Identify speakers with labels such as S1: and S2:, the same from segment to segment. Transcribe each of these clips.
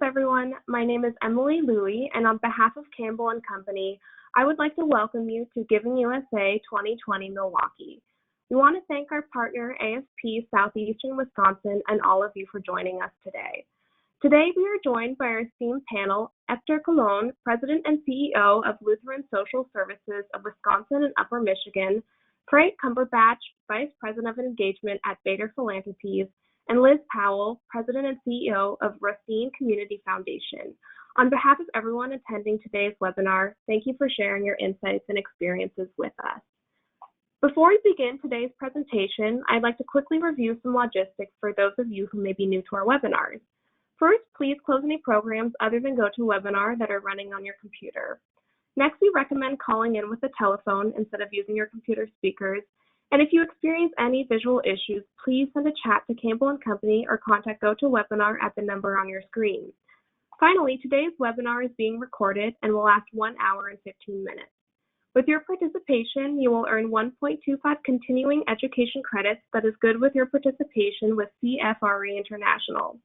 S1: everyone. My name is Emily Louie, and on behalf of Campbell Company, I would like to welcome you to Giving USA 2020 Milwaukee. We want to thank our partner, AFP Southeastern Wisconsin, and all of you for joining us today. Today, we are joined by our esteemed panel, Hector Colon, President and CEO of Lutheran Social Services of Wisconsin and Upper Michigan, Frank Cumberbatch, Vice President of Engagement at Bader Philanthropies, and Liz Powell, President and CEO of Racine Community Foundation. On behalf of everyone attending today's webinar, thank you for sharing your insights and experiences with us. Before we begin today's presentation, I'd like to quickly review some logistics for those of you who may be new to our webinars. First, please close any programs other than GoToWebinar that are running on your computer. Next, we recommend calling in with a telephone instead of using your computer speakers. And if you experience any visual issues, please send a chat to Campbell Company or contact GoToWebinar at the number on your screen. Finally, today's webinar is being recorded and will last 1 hour and 15 minutes. With your participation, you will earn 1.25 continuing education credits that is good with your participation with CFRE International.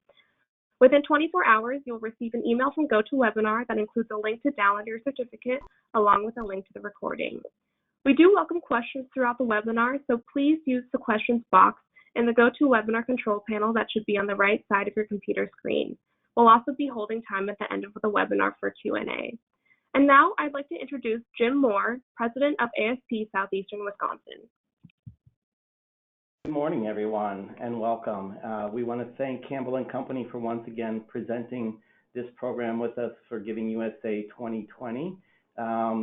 S1: Within 24 hours, you'll receive an email from GoToWebinar that includes a link to download your certificate along with a link to the recording. We do welcome questions throughout the webinar, so please use the questions box in the GoToWebinar control panel that should be on the right side of your computer screen. We'll also be holding time at the end of the webinar for Q&A. And now I'd like to introduce Jim Moore, President of AFP Southeastern Wisconsin.
S2: Good morning, everyone, and welcome. We want to thank Campbell Company for once again presenting this program with us for Giving USA 2020.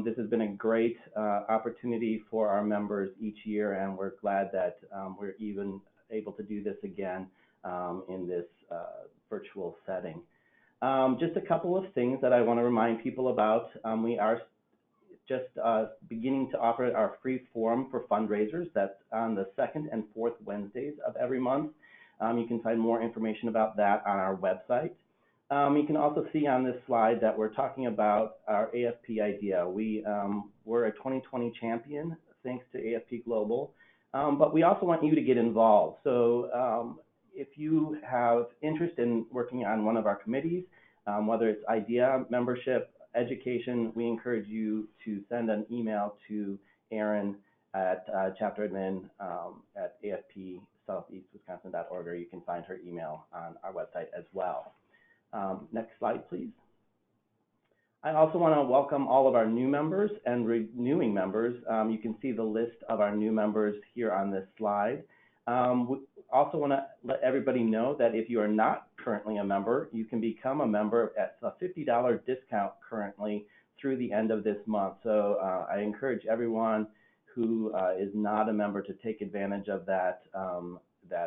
S2: This has been a great opportunity for our members each year, and we're glad that we're even able to do this again in this virtual setting. Just a couple of things that I want to remind people about. We are just beginning to offer our free forum for fundraisers. That's on the second and fourth Wednesdays of every month. You can find more information about that on our website. You can also see on this slide that we're talking about our AFP idea. We're a 2020 champion thanks to AFP Global, but we also want you to get involved. So if you have interest in working on one of our committees, whether it's idea, membership, education, we encourage you to send an email to Erin at chapteradmin at afpsoutheastwisconsin.org, or you can find her email on our website as well. Next slide, please. I also want to welcome all of our new members and renewing members. You can see the list of our new members here on this slide. We also want to let everybody know that if you are not currently a member, you can become a member at a $50 discount currently through the end of this month. So I encourage everyone who is not a member to take advantage of that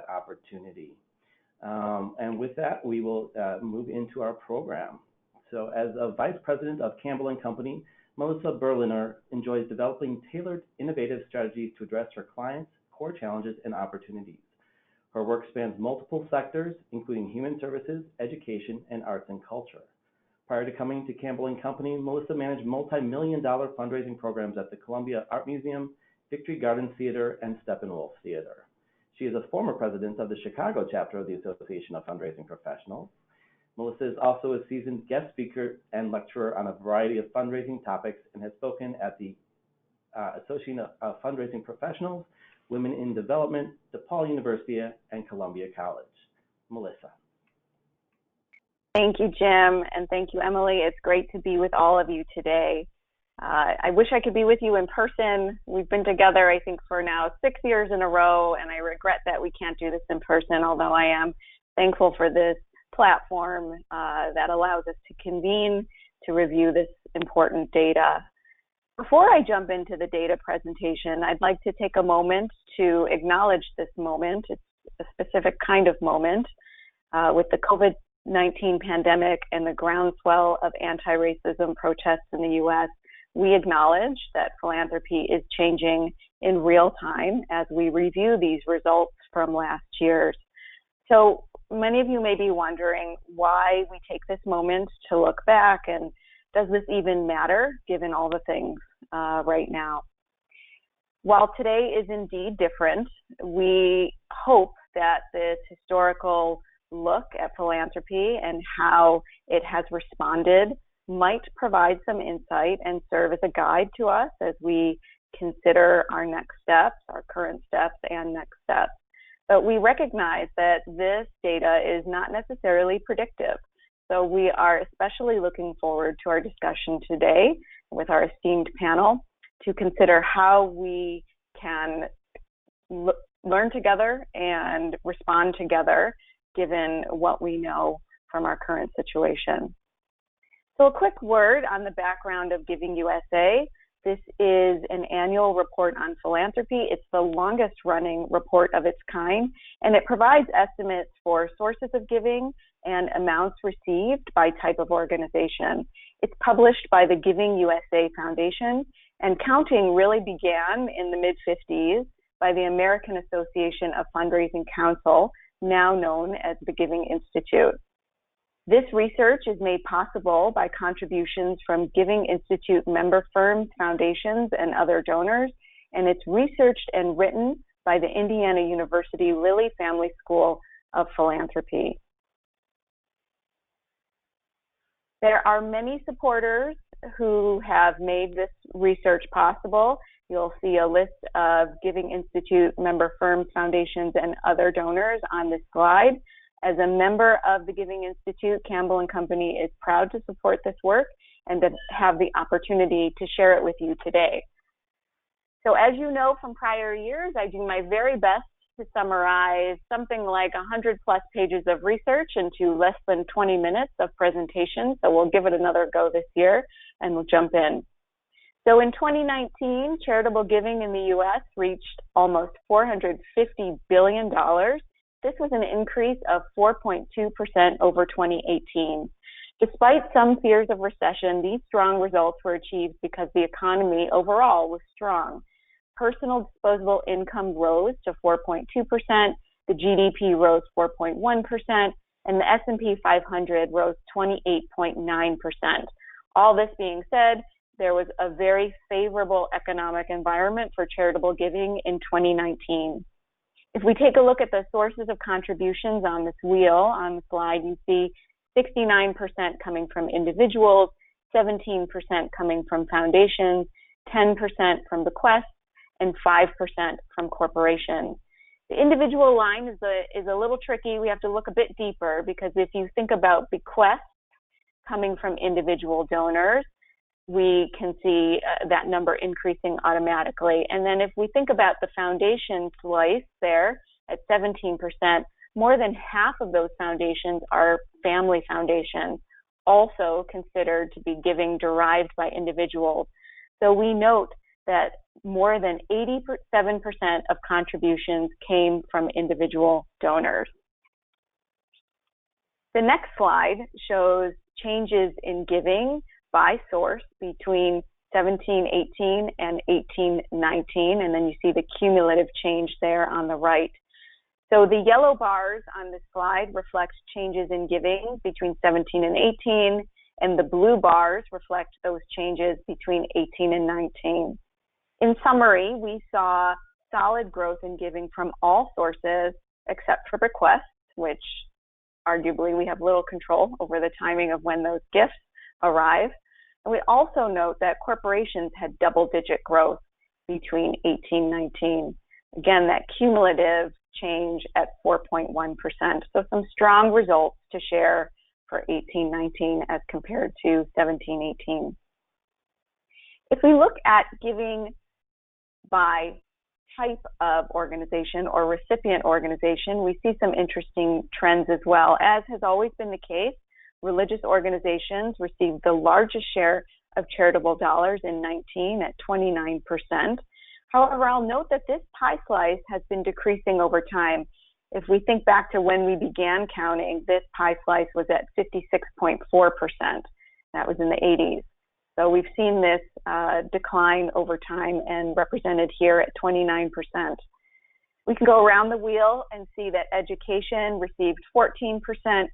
S2: opportunity. And with that, we will move into our program. So as a Vice President of Campbell Company, Melissa Berliner enjoys developing tailored, innovative strategies to address her clients' core challenges and opportunities. Her work spans multiple sectors, including human services, education, and arts and culture. Prior to coming to Campbell Company, Melissa managed multi-million-dollar fundraising programs at the Columbia Art Museum, Victory Gardens Theater, and Steppenwolf Theater. She is a former president of the Chicago chapter of the Association of Fundraising Professionals. Melissa is also a seasoned guest speaker and lecturer on a variety of fundraising topics and has spoken at the Association of Fundraising Professionals, Women in Development, DePaul University, and Columbia College. Melissa.
S3: Thank you, Jim, and thank you, Emily. It's great to be with all of you today. I wish I could be with you in person. We've been together, I think, for now 6 years in a row, and I regret that we can't do this in person, although I am thankful for this platform that allows us to convene to review this important data. Before I jump into the data presentation, I'd like to take a moment to acknowledge this moment. It's a specific kind of moment with the COVID-19 pandemic and the groundswell of anti-racism protests in the U.S. We acknowledge that philanthropy is changing in real time as we review these results from last year's. So many of you may be wondering why we take this moment to look back, and does this even matter given all the things right now? While today is indeed different, we hope that this historical look at philanthropy and how it has responded might provide some insight and serve as a guide to us as we consider our next steps, our current steps, and next steps. But we recognize that this data is not necessarily predictive. So we are especially looking forward to our discussion today with our esteemed panel to consider how we can learn together and respond together given what we know from our current situation. So a quick word on the background of Giving USA. This is an annual report on philanthropy. It's the longest running report of its kind, and it provides estimates for sources of giving and amounts received by type of organization. It's published by the Giving USA Foundation, and counting really began in the mid-50s by the American Association of Fundraising Council, now known as the Giving Institute. This research is made possible by contributions from Giving Institute member firms, foundations, and other donors, and it's researched and written by the Indiana University Lilly Family School of Philanthropy. There are many supporters who have made this research possible. You'll see a list of Giving Institute member firms, foundations, and other donors on this slide. As a member of the Giving Institute, Campbell Company is proud to support this work and to have the opportunity to share it with you today. So as you know from prior years, I do my very best to summarize something like 100+ pages of research into less than 20 minutes of presentation. So we'll give it another go this year and we'll jump in. So in 2019, charitable giving in the U.S. reached almost $450 billion. This was an increase of 4.2% over 2018. Despite some fears of recession, these strong results were achieved because the economy overall was strong. Personal disposable income rose to 4.2%, the GDP rose 4.1%, and the S&P 500 rose 28.9%. All this being said, there was a very favorable economic environment for charitable giving in 2019. If we take a look at the sources of contributions on this wheel on the slide, you see 69% coming from individuals, 17% coming from foundations, 10% from bequests, and 5% from corporations. The individual line is a little tricky. We have to look a bit deeper because if you think about bequests coming from individual donors, we can see that number increasing automatically. And then if we think about the foundation slice there at 17%, more than half of those foundations are family foundations, also considered to be giving derived by individuals. So we note that more than 87% of contributions came from individual donors. The next slide shows changes in giving by source between 17-18 and 18-19, and then you see the cumulative change there on the right. So the yellow bars on this slide reflect changes in giving between 17 and 18, and the blue bars reflect those changes between 18 and 19. In summary, we saw solid growth in giving from all sources except for bequests, which arguably we have little control over the timing of when those gifts arrive. And we also note that corporations had double-digit growth between 18-19. Again, that cumulative change at 4.1%. So some strong results to share for 18-19 as compared to 17-18. If we look at giving by type of organization or recipient organization, we see some interesting trends as well. As has always been the case, religious organizations received the largest share of charitable dollars in 19 at 29%. However, I'll note that this pie slice has been decreasing over time. If we think back to when we began counting, this pie slice was at 56.4%. That was in the 80s. So we've seen this decline over time and represented here at 29%. We can go around the wheel and see that education received 14%,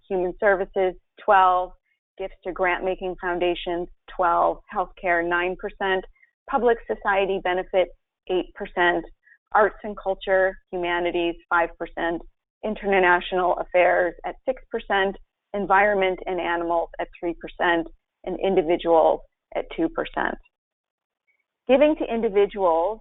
S3: human services 12%, gifts to grant-making foundations 12%, healthcare 9%, public society benefits 8%, arts and culture, humanities 5%, international affairs at 6%, environment and animals at 3%, and individuals at 2%. Giving to individuals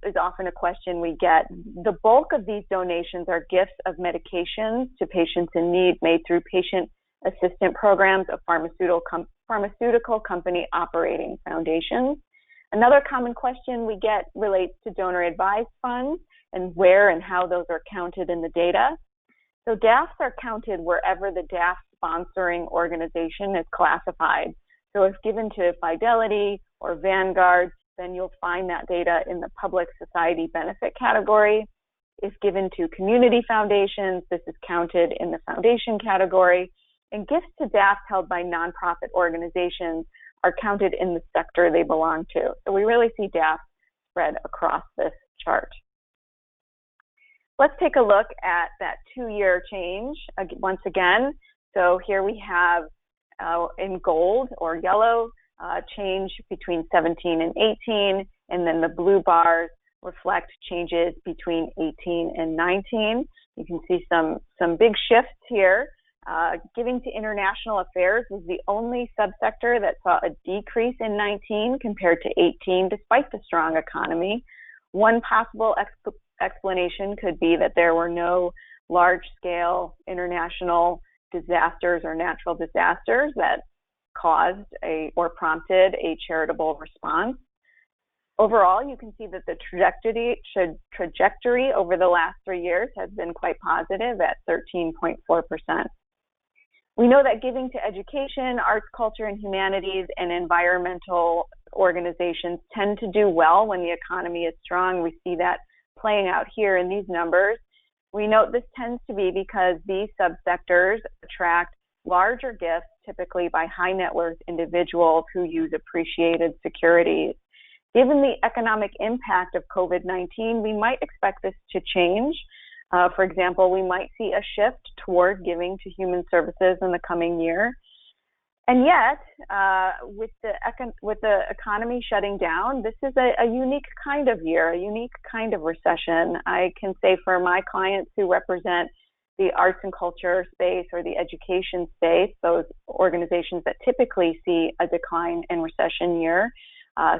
S3: is often a question we get. The bulk of these donations are gifts of medications to patients in need made through patient assistance programs of pharmaceutical company operating foundations. Another common question we get relates to donor advised funds and where and how those are counted in the data. So DAFs are counted wherever the DAF sponsoring organization is classified. So if given to Fidelity or Vanguard, then you'll find that data in the public society benefit category. If given to community foundations, this is counted in the foundation category. And gifts to DAFs held by nonprofit organizations are counted in the sector they belong to. So we really see DAFs spread across this chart. Let's take a look at that 2-year change once again. So here we have in gold or yellow change between 17 and 18, and then the blue bars reflect changes between 18 and 19. You can see some big shifts here. Giving to international affairs was the only subsector that saw a decrease in 19 compared to 18, despite the strong economy. One possible explanation could be that there were no large-scale international disasters or natural disasters that caused or prompted a charitable response. Overall, you can see that the trajectory over the last 3 years has been quite positive at 13.4%. We know that giving to education, arts, culture, and humanities, and environmental organizations tend to do well when the economy is strong. We see that playing out here in these numbers. We note this tends to be because these subsectors attract larger gifts, typically by high net worth individuals who use appreciated securities. Given the economic impact of COVID-19, we might expect this to change. For example, we might see a shift toward giving to human services in the coming year. And yet, with the economy shutting down, this is a unique kind of year, a unique kind of recession. I can say for my clients who represent the arts and culture space or the education space, those organizations that typically see a decline in recession year,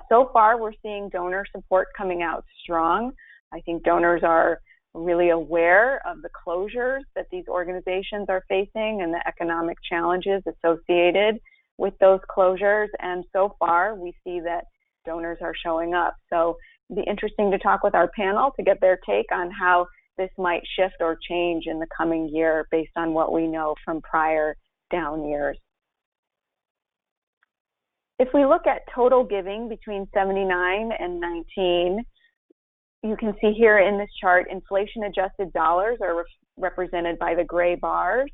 S3: so far we're seeing donor support coming out strong. I think donors are really aware of the closures that these organizations are facing and the economic challenges associated with those closures. And so far, we see that donors are showing up. So it'd be interesting to talk with our panel to get their take on how this might shift or change in the coming year based on what we know from prior down years. If we look at total giving between 79 and 19, you can see here in this chart, inflation-adjusted dollars are represented by the gray bars.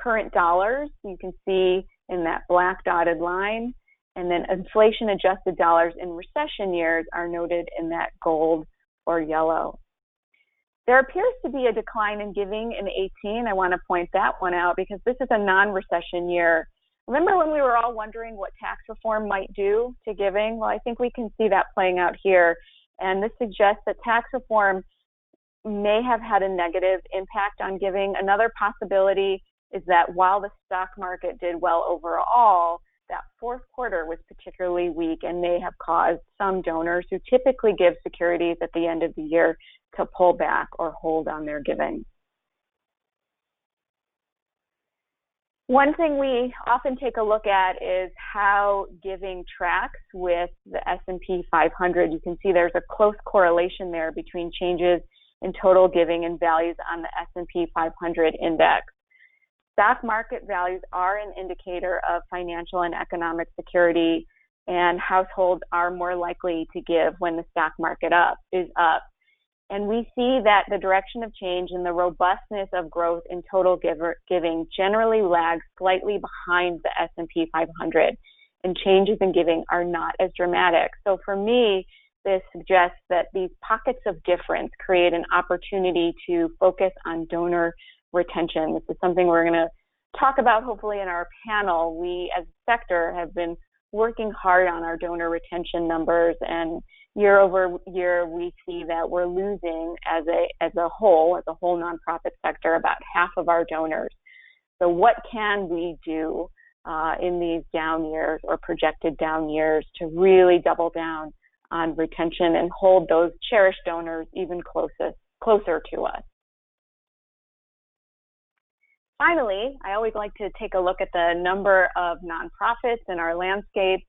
S3: Current dollars, you can see in that black dotted line, and then inflation-adjusted dollars in recession years are noted in that gold or yellow. There appears to be a decline in giving in 18. I want to point that one out because this is a non-recession year. Remember when we were all wondering what tax reform might do to giving? Well, I think we can see that playing out here. And this suggests that tax reform may have had a negative impact on giving. Another possibility is that while the stock market did well overall, that fourth quarter was particularly weak and may have caused some donors who typically give securities at the end of the year to pull back or hold on their giving. One thing we often take a look at is how giving tracks with the S&P 500. You can see there's a close correlation there between changes in total giving and values on the S&P 500 index. Stock market values are an indicator of financial and economic security, and households are more likely to give when the stock market is up. And we see that the direction of change and the robustness of growth in total giving generally lags slightly behind the S&P 500, and changes in giving are not as dramatic. So for me, this suggests that these pockets of difference create an opportunity to focus on donor retention. This is something we're going to talk about hopefully in our panel. We as a sector have been working hard on our donor retention numbers, and year over year, we see that we're losing as a whole nonprofit sector, about half of our donors. So what can we do in these down years or projected down years to really double down on retention and hold those cherished donors even closer to us? Finally, I always like to take a look at the number of nonprofits in our landscape.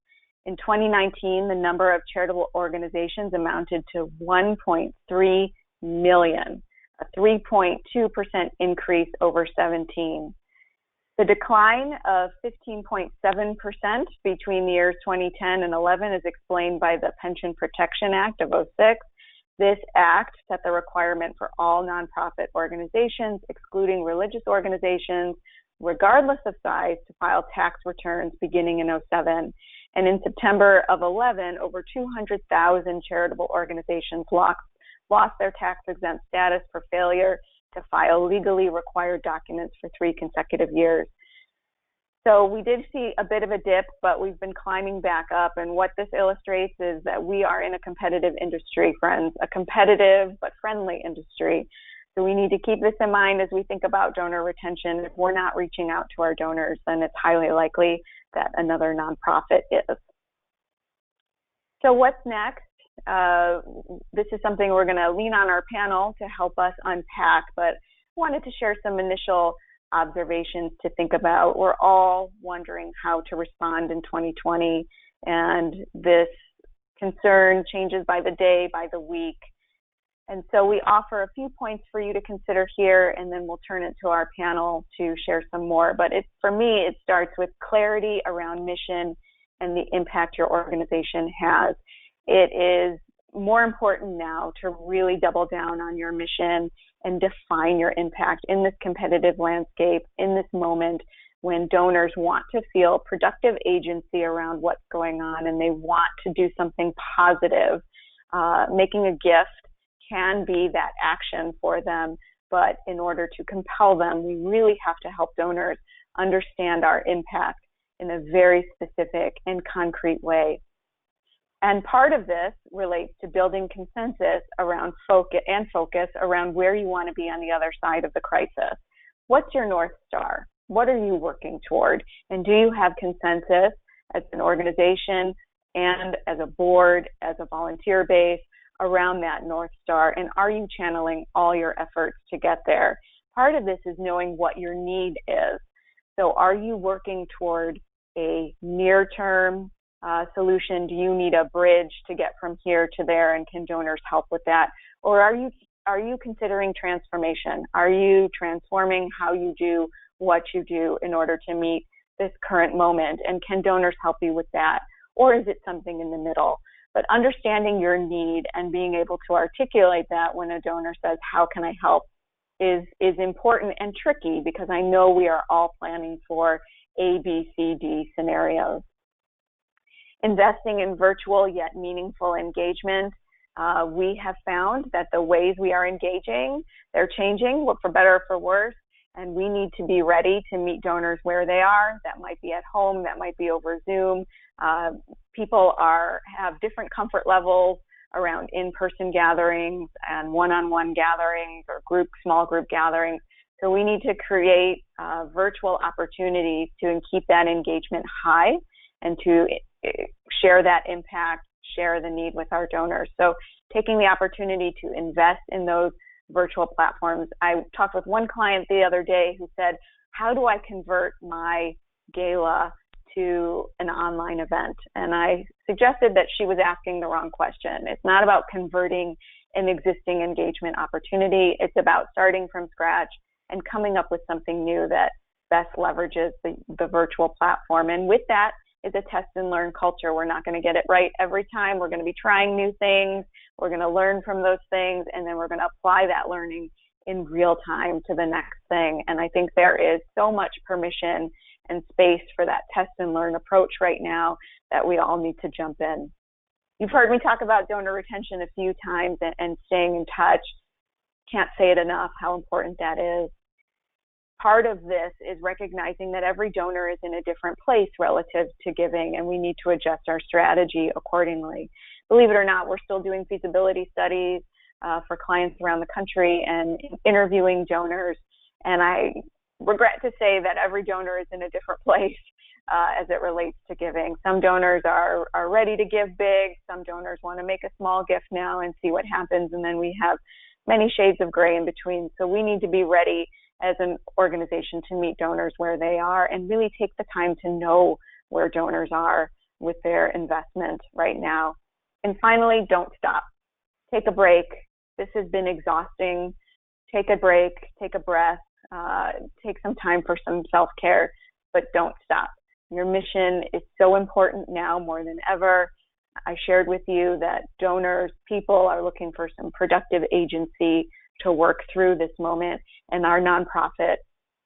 S3: In 2019, the number of charitable organizations amounted to 1.3 million, a 3.2% increase over 17. The decline of 15.7% between the years 2010 and 11 is explained by the Pension Protection Act of '06. This act set the requirement for all nonprofit organizations, excluding religious organizations, regardless of size, to file tax returns beginning in '07. And in September of 11, over 200,000 charitable organizations lost their tax-exempt status for failure to file legally required documents for 3 consecutive years. So we did see a bit of a dip, but we've been climbing back up. And what this illustrates is that we are in a competitive industry, friends, a competitive but friendly industry. So we need to keep this in mind as we think about donor retention. If we're not reaching out to our donors, then it's highly likely that another nonprofit is. So what's next? This is something we're going to lean on our panel to help us unpack, but I wanted to share some initial observations to think about. We're all wondering how to respond in 2020, and this concern changes by the day, by the week. And so we offer a few points for you to consider here, and then we'll turn it to our panel to share some more. But for me, it starts with clarity around mission and the impact your organization has. It is more important now to really double down on your mission and define your impact in this competitive landscape, in this moment when donors want to feel productive agency around what's going on and they want to do something positive. Making a gift can be that action for them, but in order to compel them, we really have to help donors understand our impact in a very specific and concrete way. And part of this relates to building consensus around focus around where you want to be on the other side of the crisis. What's your North Star? What are you working toward? And do you have consensus as an organization and as a board, as a volunteer base around that North Star? And are you channeling all your efforts to get there? Part of this is knowing what your need is. So are you working toward a near-term solution? Do you need a bridge to get from here to there, and can donors help with that? Or are you considering transformation? Are you transforming how you do what you do in order to meet this current moment? And can donors help you with that? Or is it something in the middle? But understanding your need and being able to articulate that when a donor says, how can I help, is important and tricky, because I know we are all planning for A, B, C, D scenarios. Investing in virtual yet meaningful engagement. We have found that the ways we are engaging, they're changing, for better or for worse, and we need to be ready to meet donors where they are. That might be at home, that might be over Zoom. People have different comfort levels around in-person gatherings and one-on-one gatherings or small group gatherings. So we need to create virtual opportunities to keep that engagement high and to share that impact, share the need with our donors. So taking the opportunity to invest in those virtual platforms. I talked with one client the other day who said, how do I convert my gala to an online event? And I suggested that she was asking the wrong question. It's not about converting an existing engagement opportunity. It's about starting from scratch and coming up with something new that best leverages the virtual platform. And with that is a test and learn culture. We're not going to get it right every time. We're going to be trying new things. We're going to learn from those things, and then we're going to apply that learning in real time to the next thing. And I think there is so much permission and space for that test and learn approach right now that we all need to jump in. You've heard me talk about donor retention a few times and staying in touch. Can't say it enough how important that is. Part of this is recognizing that every donor is in a different place relative to giving, and we need to adjust our strategy accordingly. believe it or not, we're still doing feasibility studies for clients around the country and interviewing donors. And I regret to say that every donor is in a different place as it relates to giving. Some donors are ready to give big. Some donors want to make a small gift now and see what happens. And then we have many shades of gray in between. So we need to be ready as an organization to meet donors where they are and really take the time to know where donors are with their investment right now. And finally, don't stop. Take a break. This has been exhausting. Take a break, take a breath, take some time for some self-care, but don't stop. Your mission is so important now more than ever. I shared with you that donors, people are looking for some productive agency to work through this moment, and our nonprofit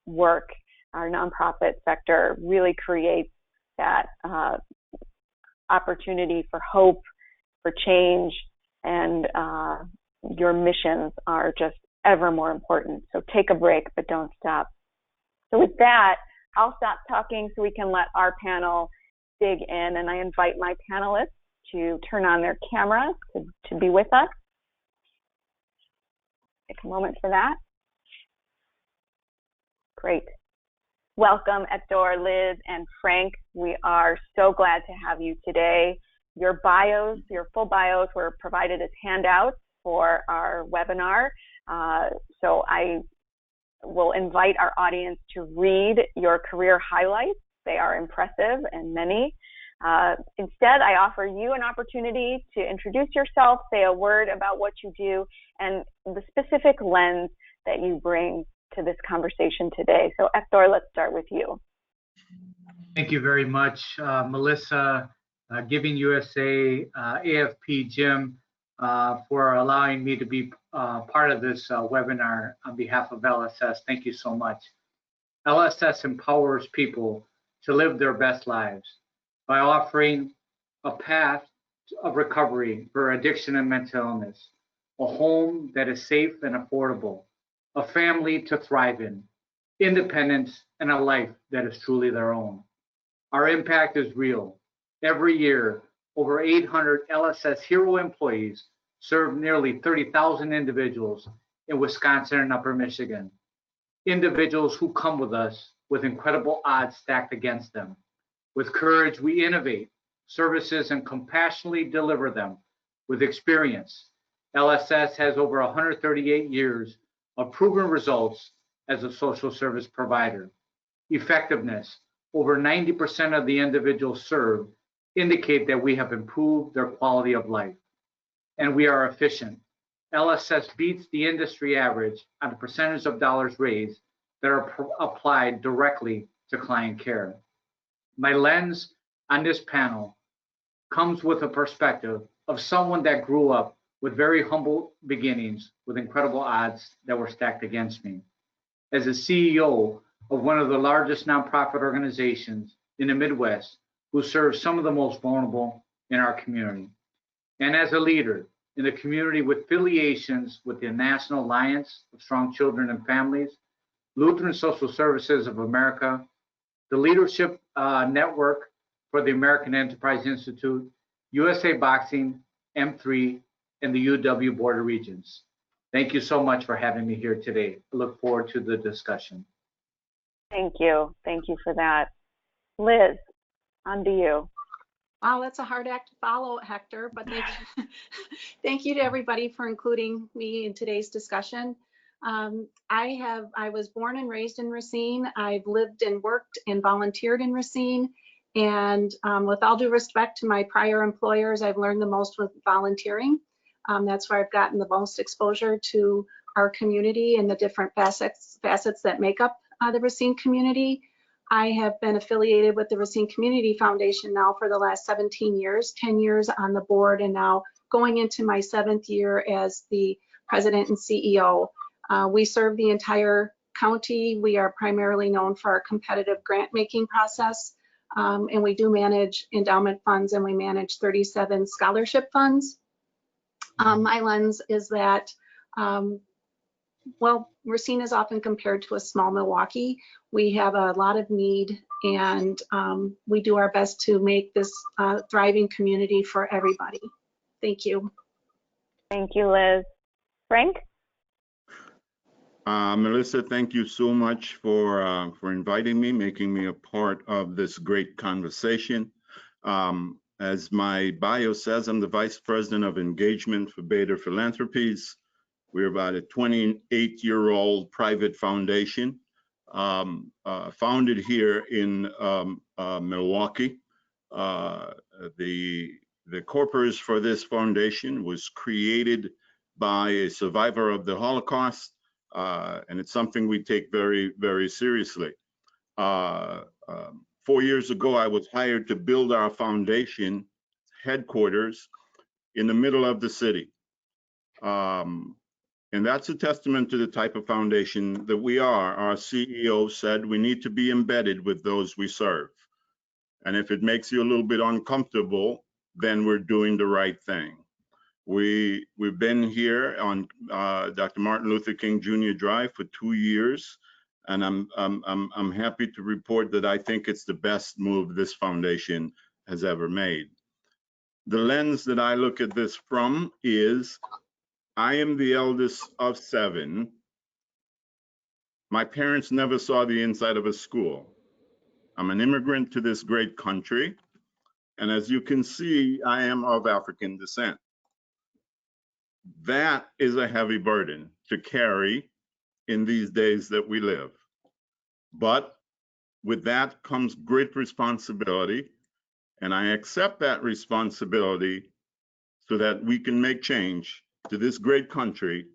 S3: work, our nonprofit sector really creates that opportunity for hope, for change, and your missions are just ever more important. So take a break, but don't stop. So with that, I'll stop talking so we can let our panel dig in, and I invite my panelists to turn on their camera to be with us. Take a moment for that. Great. Welcome, Hector, Liz, and Frank. We are so glad to have you today. Your bios, your full bios were provided as handouts for our webinar. So I will invite our audience to read your career highlights. They are impressive and many. Instead, I offer you an opportunity to introduce yourself, say a word about what you do, and the specific lens that you bring to this conversation today. So Hector, let's start with you.
S4: Thank you very much, Melissa, Giving USA, AFP, Jim, for allowing me to be part of this webinar on behalf of LSS. Thank you so much. LSS empowers people to live their best lives by offering a path of recovery for addiction and mental illness, a home that is safe and affordable, a family to thrive in, independence, and a life that is truly their own. Our impact is real. Every year, over 800 LSS Hero employees serve nearly 30,000 individuals in Wisconsin and Upper Michigan. Individuals who come with us with incredible odds stacked against them. With courage, we innovate services and compassionately deliver them with experience. LSS has over 138 years of proven results as a social service provider. Effectiveness, over 90% of the individuals served indicate that we have improved their quality of life. And we are efficient. LSS beats the industry average on the percentage of dollars raised that are applied directly to client care. My lens on this panel comes with a perspective of someone that grew up with very humble beginnings with incredible odds that were stacked against me. As a CEO of one of the largest nonprofit organizations in the Midwest who serves some of the most vulnerable in our community. And as a leader in the community with affiliations with the National Alliance of Strong Children and Families, Lutheran Social Services of America, the Leadership Network for the American Enterprise Institute, USA Boxing, M3, and the UW Board of Regents. Thank you so much for having me here today. I look forward to the discussion.
S3: Thank you. Thank you for that. Liz, on to you.
S5: Wow, that's a hard act to follow, Hector, but thank you to everybody for including me in today's discussion. I was born and raised in Racine. I've lived and worked and volunteered in Racine. And with all due respect to my prior employers, I've learned the most with volunteering. That's where I've gotten the most exposure to our community and the different facets that make up the Racine community. I have been affiliated with the Racine Community Foundation now for the last 17 years, 10 years on the board, and now going into my 7th year as the president and CEO. We serve the entire county. We are primarily known for our competitive grant making process, and we do manage endowment funds, and we manage 37 scholarship funds. My lens is that well, Racine is often compared to a small Milwaukee. We have a lot of need, and we do our best to make this thriving community for everybody. Thank you.
S3: Thank you, Liz. Frank?
S6: Melissa, thank you so much for inviting me, making me a part of this great conversation. As my bio says, I'm the Vice President of Engagement for Bader Philanthropies. We're about a 28-year-old private foundation, founded here in Milwaukee. The corpus for this foundation was created by a survivor of the Holocaust, and it's something we take very, very seriously. 4 years ago, I was hired to build our foundation headquarters in the middle of the city. And that's a testament to the type of foundation that we are. Our CEO said we need to be embedded with those we serve. And if it makes you a little bit uncomfortable, then we're doing the right thing. We've been here on Dr. Martin Luther King Jr. Drive for 2 years, and I'm happy to report that I think it's the best move this foundation has ever made. The lens that I look at this from is I am the eldest of 7. My parents never saw the inside of a school. I'm an immigrant to this great country, and as you can see, I am of African descent. That is a heavy burden to carry in these days that we live. But with that comes great responsibility, and I accept that responsibility so that we can make change to this great country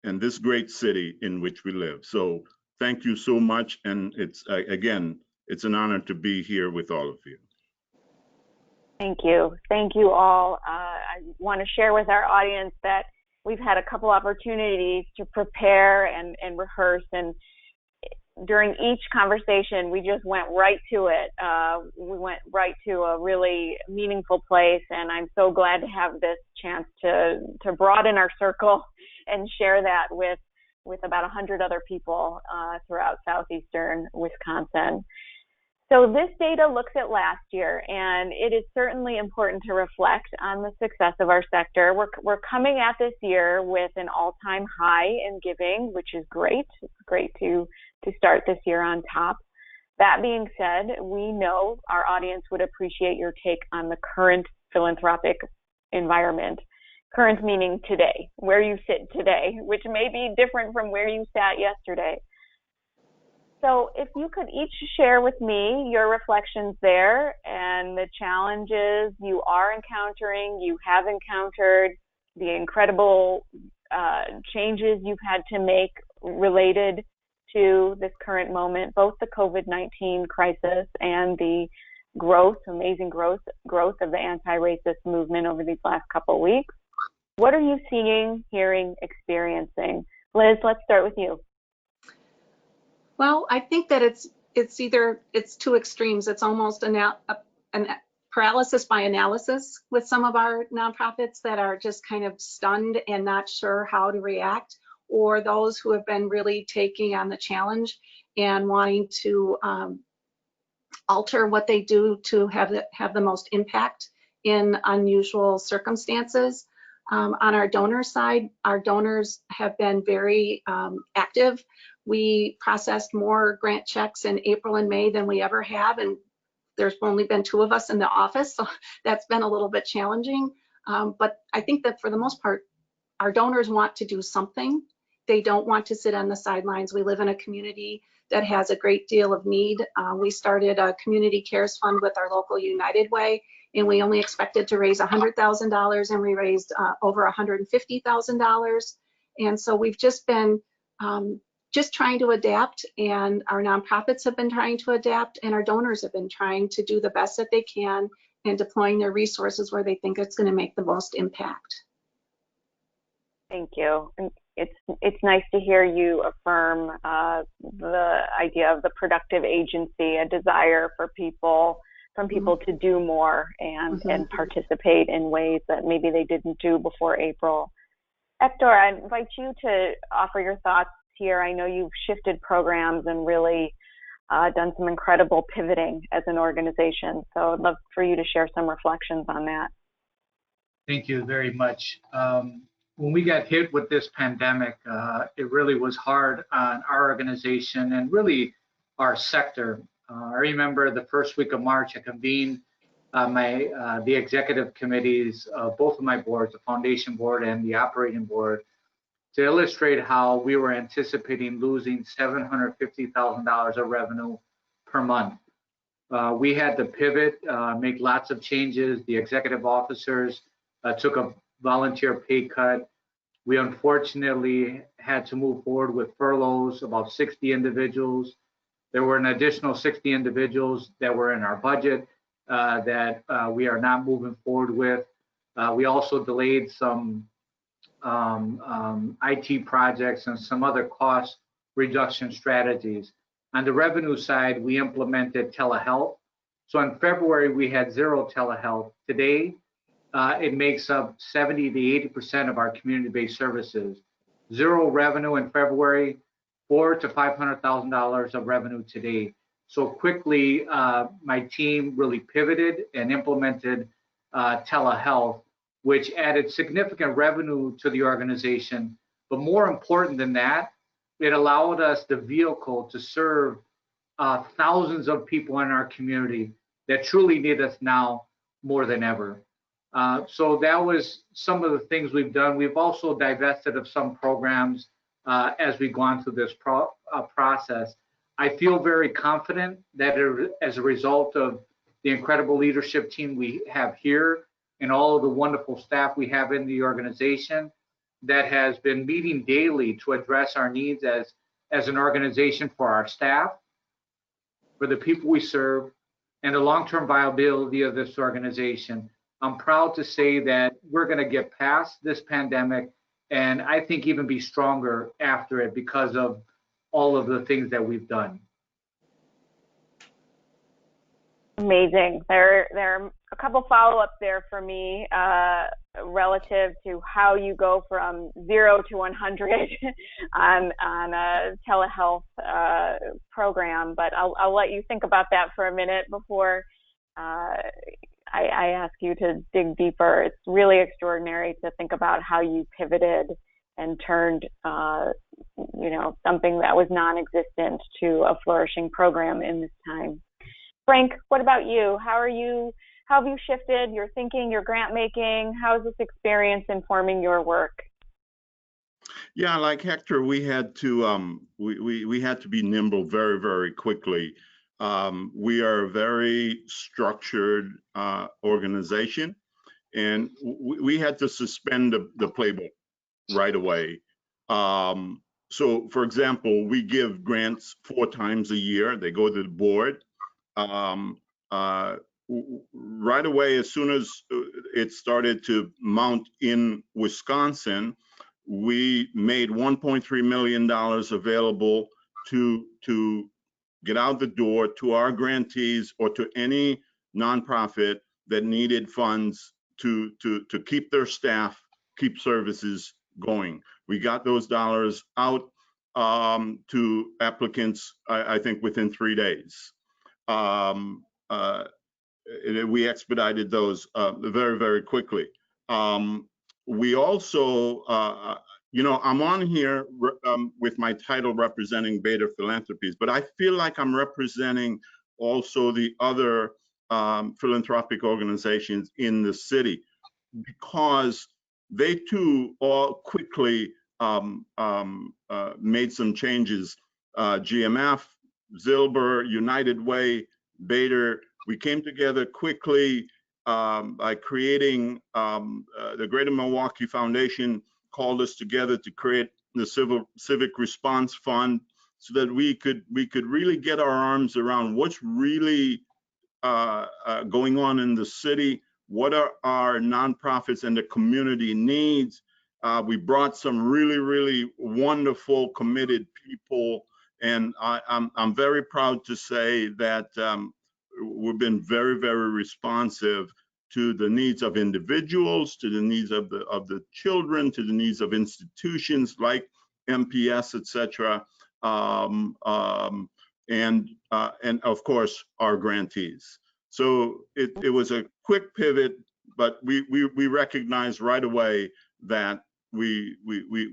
S6: and this great city in which we live. So thank you so much, and it's again, it's an honor to be here with all of you.
S3: Thank you. Thank you all. I want to share with our audience that we've had a couple opportunities to prepare and rehearse, and during each conversation, we just went right to it. We went right to a really meaningful place, and I'm so glad to have this chance to broaden our circle and share that with about 100 other people throughout southeastern Wisconsin. So this data looks at last year, and it is certainly important to reflect on the success of our sector. We're coming at this year with an all-time high in giving, which is great. It's great to start this year on top. That being said, we know our audience would appreciate your take on the current philanthropic environment. Current meaning today, where you sit today, which may be different from where you sat yesterday. So if you could each share with me your reflections there and the challenges you are encountering, you have encountered, the incredible changes you've had to make related to this current moment, both the COVID-19 crisis and the amazing growth of the anti-racist movement over these last couple of weeks. What are you seeing, hearing, experiencing? Liz, let's start with you.
S5: Well, I think that it's two extremes. It's almost an paralysis by analysis with some of our nonprofits that are just kind of stunned and not sure how to react, or those who have been really taking on the challenge and wanting to alter what they do to have the most impact in unusual circumstances. On our donor side, our donors have been very active. We processed more grant checks in April and May than we ever have, and there's only been 2 of us in the office, so that's been a little bit challenging. But I think that for the most part, our donors want to do something. They don't want to sit on the sidelines. We live in a community that has a great deal of need. We started a community cares fund with our local United Way, and we only expected to raise $100,000, and we raised over $150,000. And so we've just been just trying to adapt, and our nonprofits have been trying to adapt, and our donors have been trying to do the best that they can and deploying their resources where they think it's going to make the most impact. Thank you.
S3: It's nice to hear you affirm the idea of the productive agency, a desire for people to do more and participate in ways that maybe they didn't do before April. Hector, I invite you to offer your thoughts here. I know you've shifted programs and really done some incredible pivoting as an organization. So I'd love for you to share some reflections on that.
S4: Thank you very much. When we got hit with this pandemic, it really was hard on our organization and really our sector. I remember the first week of March, I convened the executive committees of both of my boards, the foundation board and the operating board, to illustrate how we were anticipating losing $750,000 of revenue per month. We had to pivot, make lots of changes. The executive officers took a volunteer pay cut. We unfortunately had to move forward with furloughs, about 60 individuals. There were an additional 60 individuals that were in our budget that we are not moving forward with. We also delayed some IT projects and some other cost reduction strategies. On the revenue side, we implemented telehealth. So in February, we had 0 telehealth. Today, it makes up 70 to 80% of our community-based services. 0 revenue in February, $400,000 to $500,000 of revenue today. So quickly, my team really pivoted and implemented telehealth, which added significant revenue to the organization. But more important than that, it allowed us the vehicle to serve thousands of people in our community that truly need us now more than ever. So that was some of the things we've done. We've also divested of some programs as we've gone through this process. I feel very confident that as a result of the incredible leadership team we have here and all of the wonderful staff we have in the organization, that has been meeting daily to address our needs as an organization for our staff, for the people we serve, and the long-term viability of this organization. I'm proud to say that we're going to get past this pandemic, and I think even be stronger after it because of all of the things that we've done.
S3: Amazing. There are a couple follow-ups there for me relative to how you go from 0 to 100 on a telehealth program, but I'll let you think about that for a minute before I ask you to dig deeper. It's really extraordinary to think about how you pivoted and turned something that was non-existent to a flourishing program in this time. Frank, what about you? How have you shifted your thinking, your grant making? How is this experience informing your work?
S6: Yeah, like Hector, we had to we had to be nimble very, very quickly. We are a very structured organization, and we had to suspend the playbook right away. So, for example, we give grants 4 times a year. They go to the board. Right away, as soon as it started to mount in Wisconsin, we made $1.3 million available to get out the door to our grantees or to any nonprofit that needed funds to keep their staff, keep services going. We got those dollars out to applicants, I think, within 3 days. We expedited those very, very quickly. We also, I'm on here with my title representing Beta Philanthropies, but I feel like I'm representing also the other philanthropic organizations in the city, because they too all quickly made some changes. GMF, Zilber, United Way, Beta, we came together quickly by creating the Greater Milwaukee Foundation called us together to create the Civic Response Fund so that we could really get our arms around what's really going on in the city, what are our nonprofits and the community needs. We brought some really, really wonderful, committed people, and I'm very proud to say that we've been very, very responsive to the needs of individuals, to the needs of the children, to the needs of institutions like MPS, etc., and of course our grantees. So it was a quick pivot, but we recognized right away that we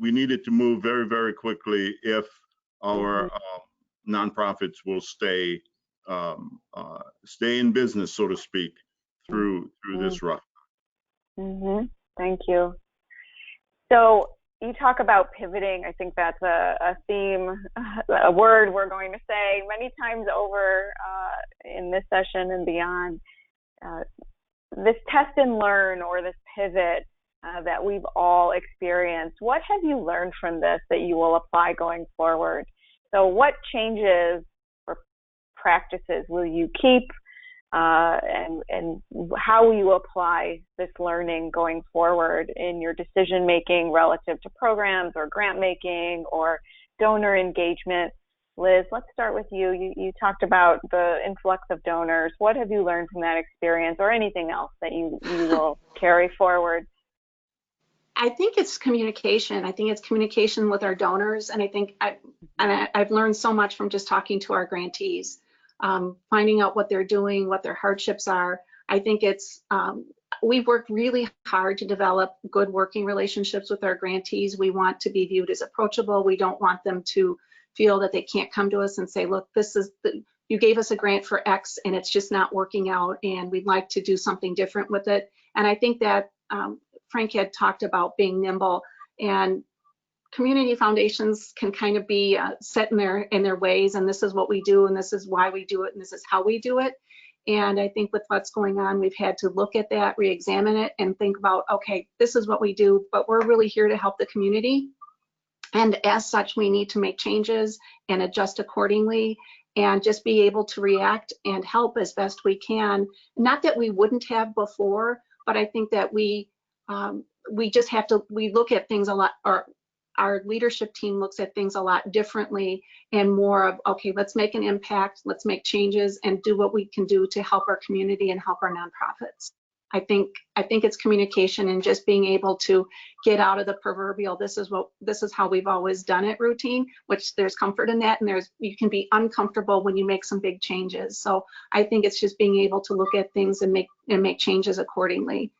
S6: needed to move very, very quickly if our nonprofits will stay in business, so to speak, through this rough.
S3: Thank you. So you talk about pivoting. I think that's a theme, a word we're going to say many times over in this session and beyond. This test and learn, or this pivot that we've all experienced, what have you learned from this that you will apply going forward? So what changes or practices will you keep, and how will you apply this learning going forward in your decision making relative to programs or grant making or donor engagement? Liz, let's start with you. You talked about the influx of donors. What have you learned from that experience, or anything else that you will carry forward?
S5: I think it's communication. I think it's communication with our donors, and I think I've learned so much from just talking to our grantees, finding out what they're doing, what their hardships are. I think it's we've worked really hard to develop good working relationships with our grantees. We want to be viewed as approachable. We don't want them to feel that they can't come to us and say, look, you gave us a grant for X and it's just not working out, and we'd like to do something different with it. And I think that Frank had talked about being nimble, and community foundations can kind of be set in their ways, and this is what we do, and this is why we do it, and this is how we do it. And I think with what's going on, we've had to look at that, re-examine it, and think about, okay, this is what we do, but we're really here to help the community. And as such, we need to make changes and adjust accordingly, and just be able to react and help as best we can. Not that we wouldn't have before, but I think that we just have to, we look at things a lot, or our leadership team looks at things a lot differently, and more of, okay, let's make an impact, let's make changes and do what we can do to help our community and help our nonprofits. I think it's communication and just being able to get out of the proverbial, this is how we've always done it routine, which there's comfort in that, and you can be uncomfortable when you make some big changes. So I think it's just being able to look at things and make changes accordingly.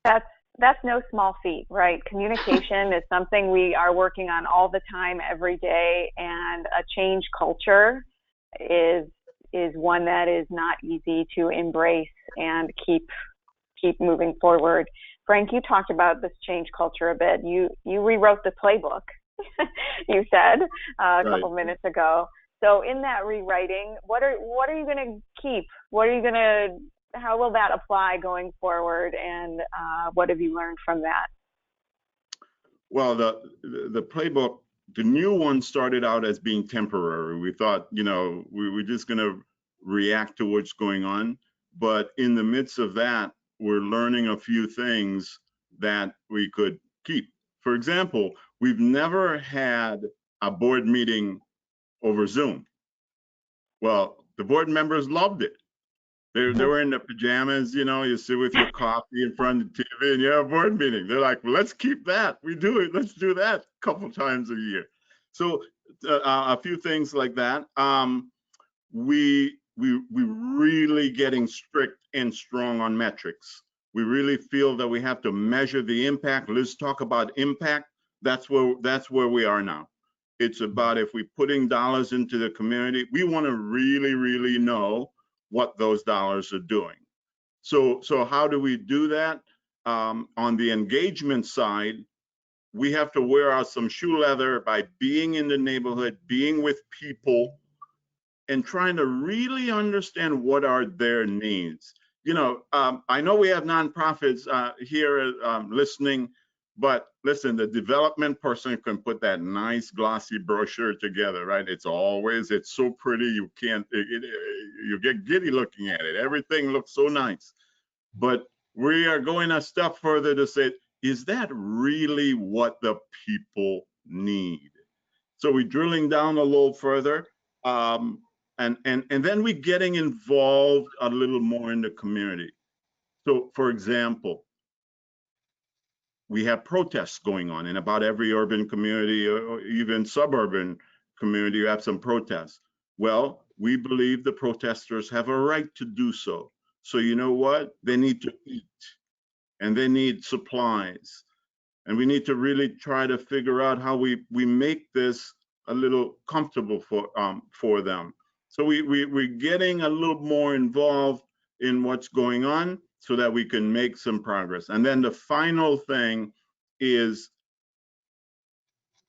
S3: That's no small feat, right? Communication is something we are working on all the time, every day, and a change culture is one that is not easy to embrace and keep moving forward. Frank, you talked about this change culture a bit. You rewrote the playbook, you said a couple minutes ago. So in that rewriting, what are you going to keep? How will that apply going forward, and what have you learned from that?
S6: Well, the playbook, the new one started out as being temporary. We thought, we're just going to react to what's going on. But in the midst of that, we're learning a few things that we could keep. For example, we've never had a board meeting over Zoom. Well, the board members loved it. They were in their pajamas, you sit with your coffee in front of the TV and you have a board meeting. They're like, well, let's keep that. We do it. Let's do that a couple times a year. So a few things like that. We really getting strict and strong on metrics. We really feel that we have to measure the impact. Let's talk about impact. That's where we are now. It's about, if we're putting dollars into the community, we want to really, really know what those dollars are doing. So how do we do that? On the engagement side, we have to wear out some shoe leather by being in the neighborhood, being with people, and trying to really understand what are their needs. I know we have nonprofits here listening, but listen, the development person can put that nice glossy brochure together, right? It's so pretty, you can't, you get giddy looking at it. Everything looks so nice. But we are going a step further to say, is that really what the people need? So we're drilling down a little further. And then we're getting involved a little more in the community. So for example, we have protests going on in about every urban community, or even suburban community. You have some protests. Well, we believe the protesters have a right to do so. So you know what? They need to eat and they need supplies. And we need to really try to figure out how we make this a little comfortable for them. So we're getting a little more involved in what's going on so that we can make some progress. And then the final thing is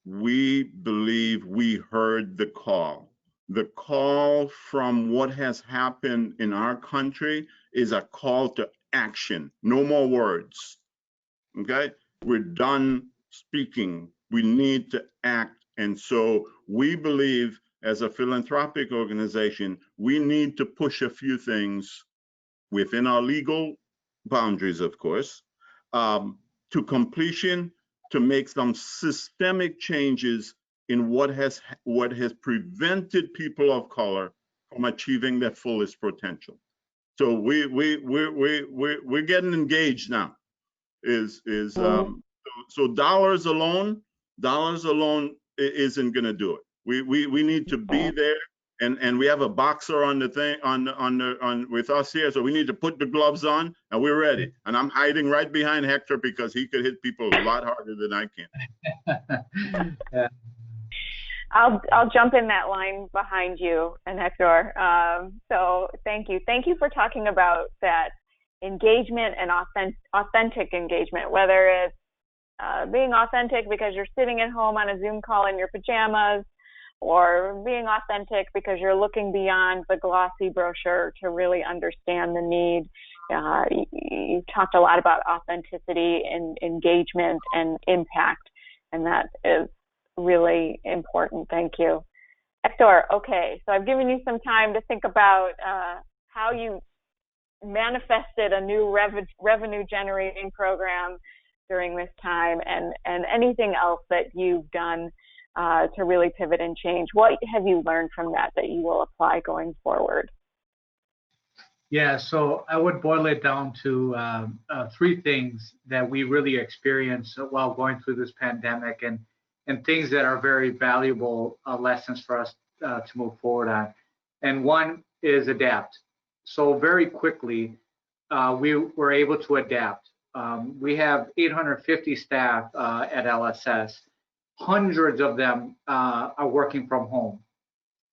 S6: we believe we heard the call. The call from what has happened in our country is a call to action. No more words, okay? We're done speaking. We need to act. And so we believe as a philanthropic organization, we need to push a few things within our legal boundaries, of course, to completion, to make some systemic changes in what has prevented people of color from achieving their fullest potential. So we're getting engaged now. So dollars alone isn't going to do it. We need to be there. And we have a boxer on the thing on with us here, so we need to put the gloves on, and we're ready. And I'm hiding right behind Hector because he could hit people a lot harder than I can.
S4: Yeah.
S3: I'll jump in that line behind you and Hector. So thank you for talking about that engagement and authentic engagement, whether it's being authentic because you're sitting at home on a Zoom call in your pajamas, or being authentic because you're looking beyond the glossy brochure to really understand the need. You talked a lot about authenticity and engagement and impact, and that is really important. Thank you. Hector, okay, so I've given you some time to think about how you manifested a new revenue generating program during this time, and anything else that you've done to really pivot and change. What have you learned from that you will apply going forward?
S4: Yeah, so I would boil it down to three things that we really experienced while going through this pandemic, and things that are very valuable lessons for us to move forward on. And one is adapt. So very quickly, we were able to adapt. We have 850 staff at LSS. Hundreds of them are working from home.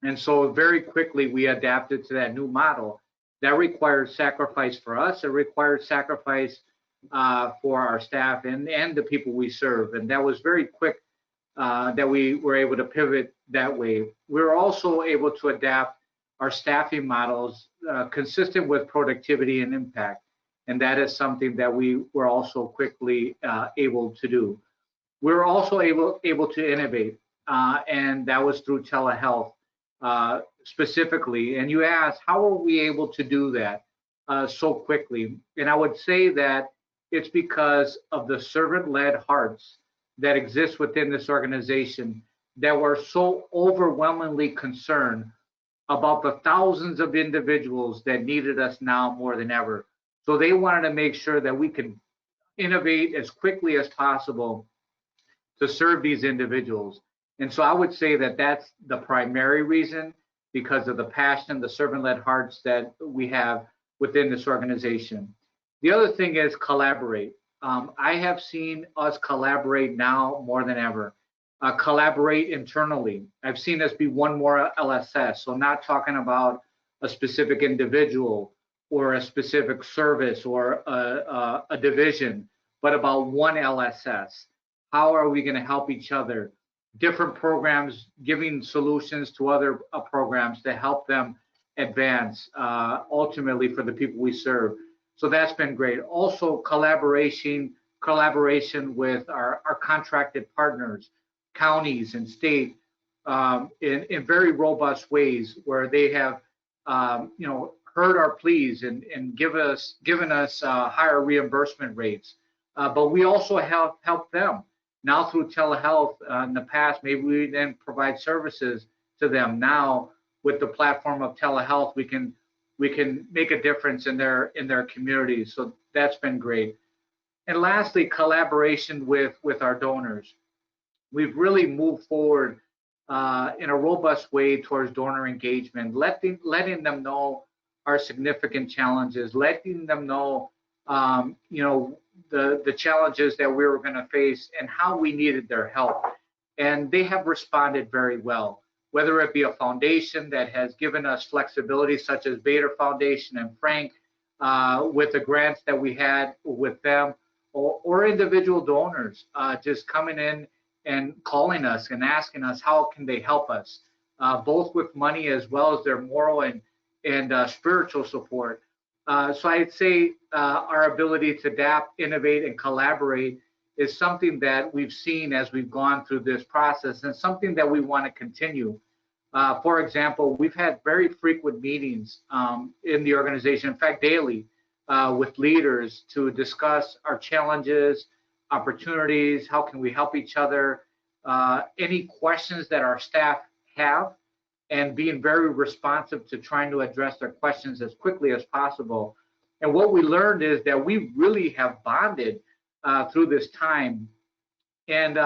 S4: And so very quickly, we adapted to that new model. That required sacrifice for us. It required sacrifice for our staff and the people we serve. And that was very quick that we were able to pivot that way. We were also able to adapt our staffing models consistent with productivity and impact. And that is something that we were also quickly able to do. We were also able to innovate, and that was through telehealth specifically. And you asked, how are we able to do that so quickly? And I would say that it's because of the servant-led hearts that exist within this organization that were so overwhelmingly concerned about the thousands of individuals that needed us now more than ever. So they wanted to make sure that we could innovate as quickly as possible to serve these individuals. And so I would say that that's the primary reason, because of the passion, the servant-led hearts that we have within this organization. The other thing is collaborate. I have seen us collaborate now more than ever. Collaborate internally. I've seen us be one more LSS. So not talking about a specific individual or a specific service or a division, but about one LSS. How are we going to help each other? Different programs, giving solutions to other programs to help them advance ultimately for the people we serve. So that's been great. Also collaboration with our contracted partners, counties and state, in very robust ways, where they have heard our pleas and given us higher reimbursement rates. But we also have helped them. Now through telehealth, in the past, maybe we didn't provide services to them. Now with the platform of telehealth, we can make a difference in their communities. So that's been great. And lastly, collaboration with our donors. We've really moved forward in a robust way towards donor engagement, letting them know our significant challenges, letting them know, you know, the challenges that we were going to face and how we needed their help. And they have responded very well, whether it be a foundation that has given us flexibility, such as Bader Foundation and Frank, with the grants that we had with them, or individual donors just coming in and calling us and asking us how can they help us, both with money as well as their moral and spiritual support. So I'd say our ability to adapt, innovate, and collaborate is something that we've seen as we've gone through this process, and something that we want to continue. For example, we've had very frequent meetings in the organization, in fact, daily, with leaders to discuss our challenges, opportunities, how can we help each other, any questions that our staff have, and being very responsive to trying to address their questions as quickly as possible. And what we learned is that we really have bonded through this time. And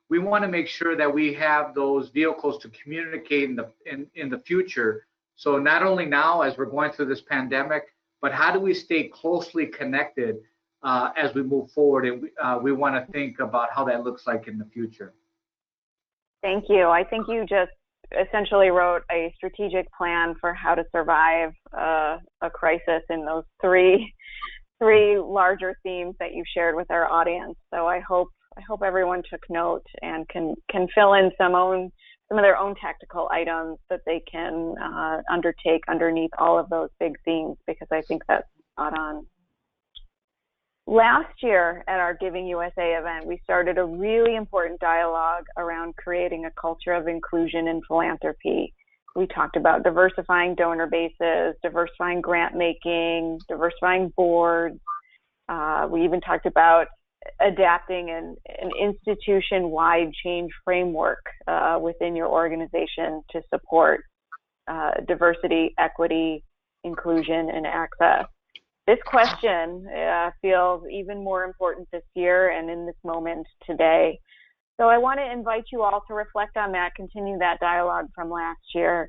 S4: we want to make sure that we have those vehicles to communicate in the future. So not only now as we're going through this pandemic, but how do we stay closely connected as we move forward? And we want to think about how that looks like in the future.
S3: Thank you. I think you just essentially wrote a strategic plan for how to survive a crisis in those three larger themes that you shared with our audience. So I hope everyone took note and can fill in some of their own tactical items that they can undertake underneath all of those big themes, because I think that's spot on. Last year at our Giving USA event, we started a really important dialogue around creating a culture of inclusion in philanthropy. We talked about diversifying donor bases, diversifying grant making, diversifying boards. We even talked about adapting an institution-wide change framework within your organization to support diversity, equity, inclusion, and access. This question feels even more important this year and in this moment today. So I want to invite you all to reflect on that, continue that dialogue from last year.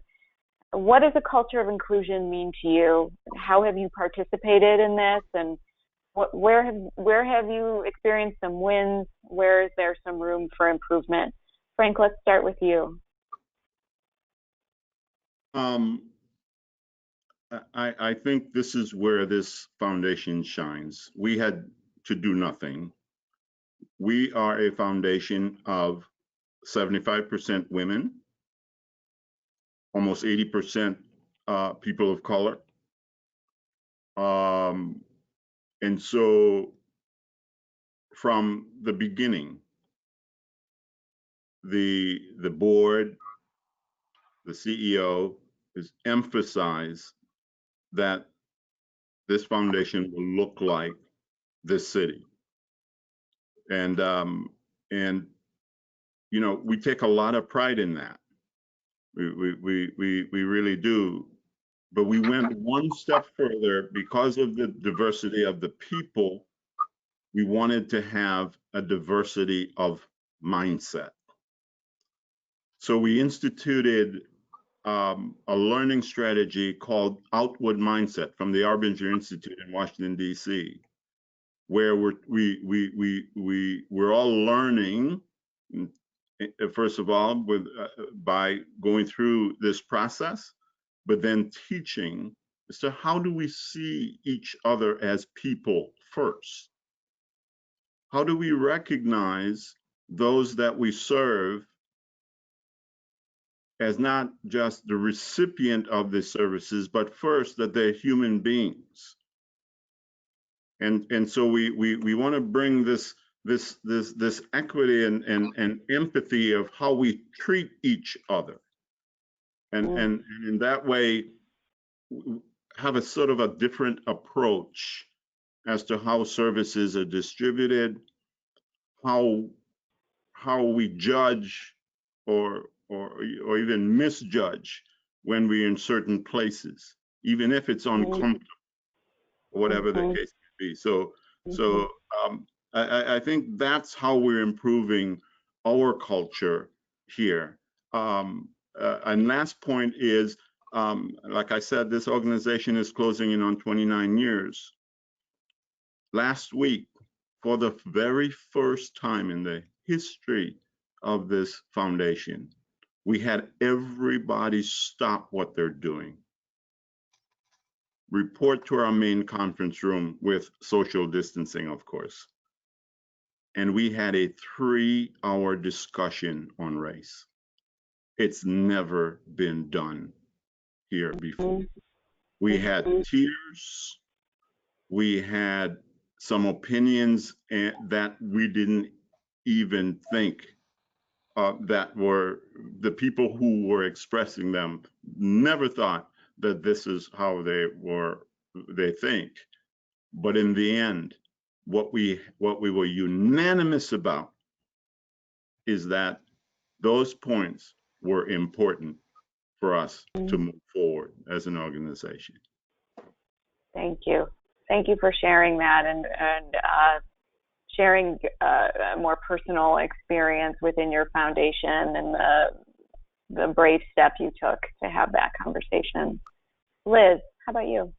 S3: What does a culture of inclusion mean to you? How have you participated in this? And where have you experienced some wins? Where is there some room for improvement? Frank, let's start with you.
S6: I think this is where this foundation shines. We had to do nothing. We are a foundation of 75% women, almost 80% people of color. And so from the beginning, the board, the CEO has emphasized that this foundation will look like this city. And you know, we take a lot of pride in that. We really do. But we went one step further because of the diversity of the people. We wanted to have a diversity of mindset. So we instituted a learning strategy called Outward Mindset from the Arbinger Institute in Washington, D.C., where we're all learning, first of all, by going through this process, but then teaching as to how do we see each other as people first? How do we recognize those that we serve as not just the recipient of the services, but first that they're human beings? And so we want to bring this equity and empathy of how we treat each other, and in that way have a sort of a different approach as to how services are distributed, how we judge or even misjudge when we're in certain places, even if it's uncomfortable, or whatever the case may be. So I think that's how we're improving our culture here. And last point is Like I said, this organization is closing in on 29 years. Last week, for the very first time in the history of this foundation, we had everybody stop what they're doing, report to our main conference room with social distancing, of course. And we had a 3-hour discussion on race. It's never been done here before. We had tears. We had some opinions that we didn't even think that were the people who were expressing them never thought that this is how they think. But in the end, what we were unanimous about is that those points were important for us to move forward as an organization.
S3: Thank you. Thank you for sharing that and sharing a more personal experience within your foundation and the brave step you took to have that conversation. Liz, how about you?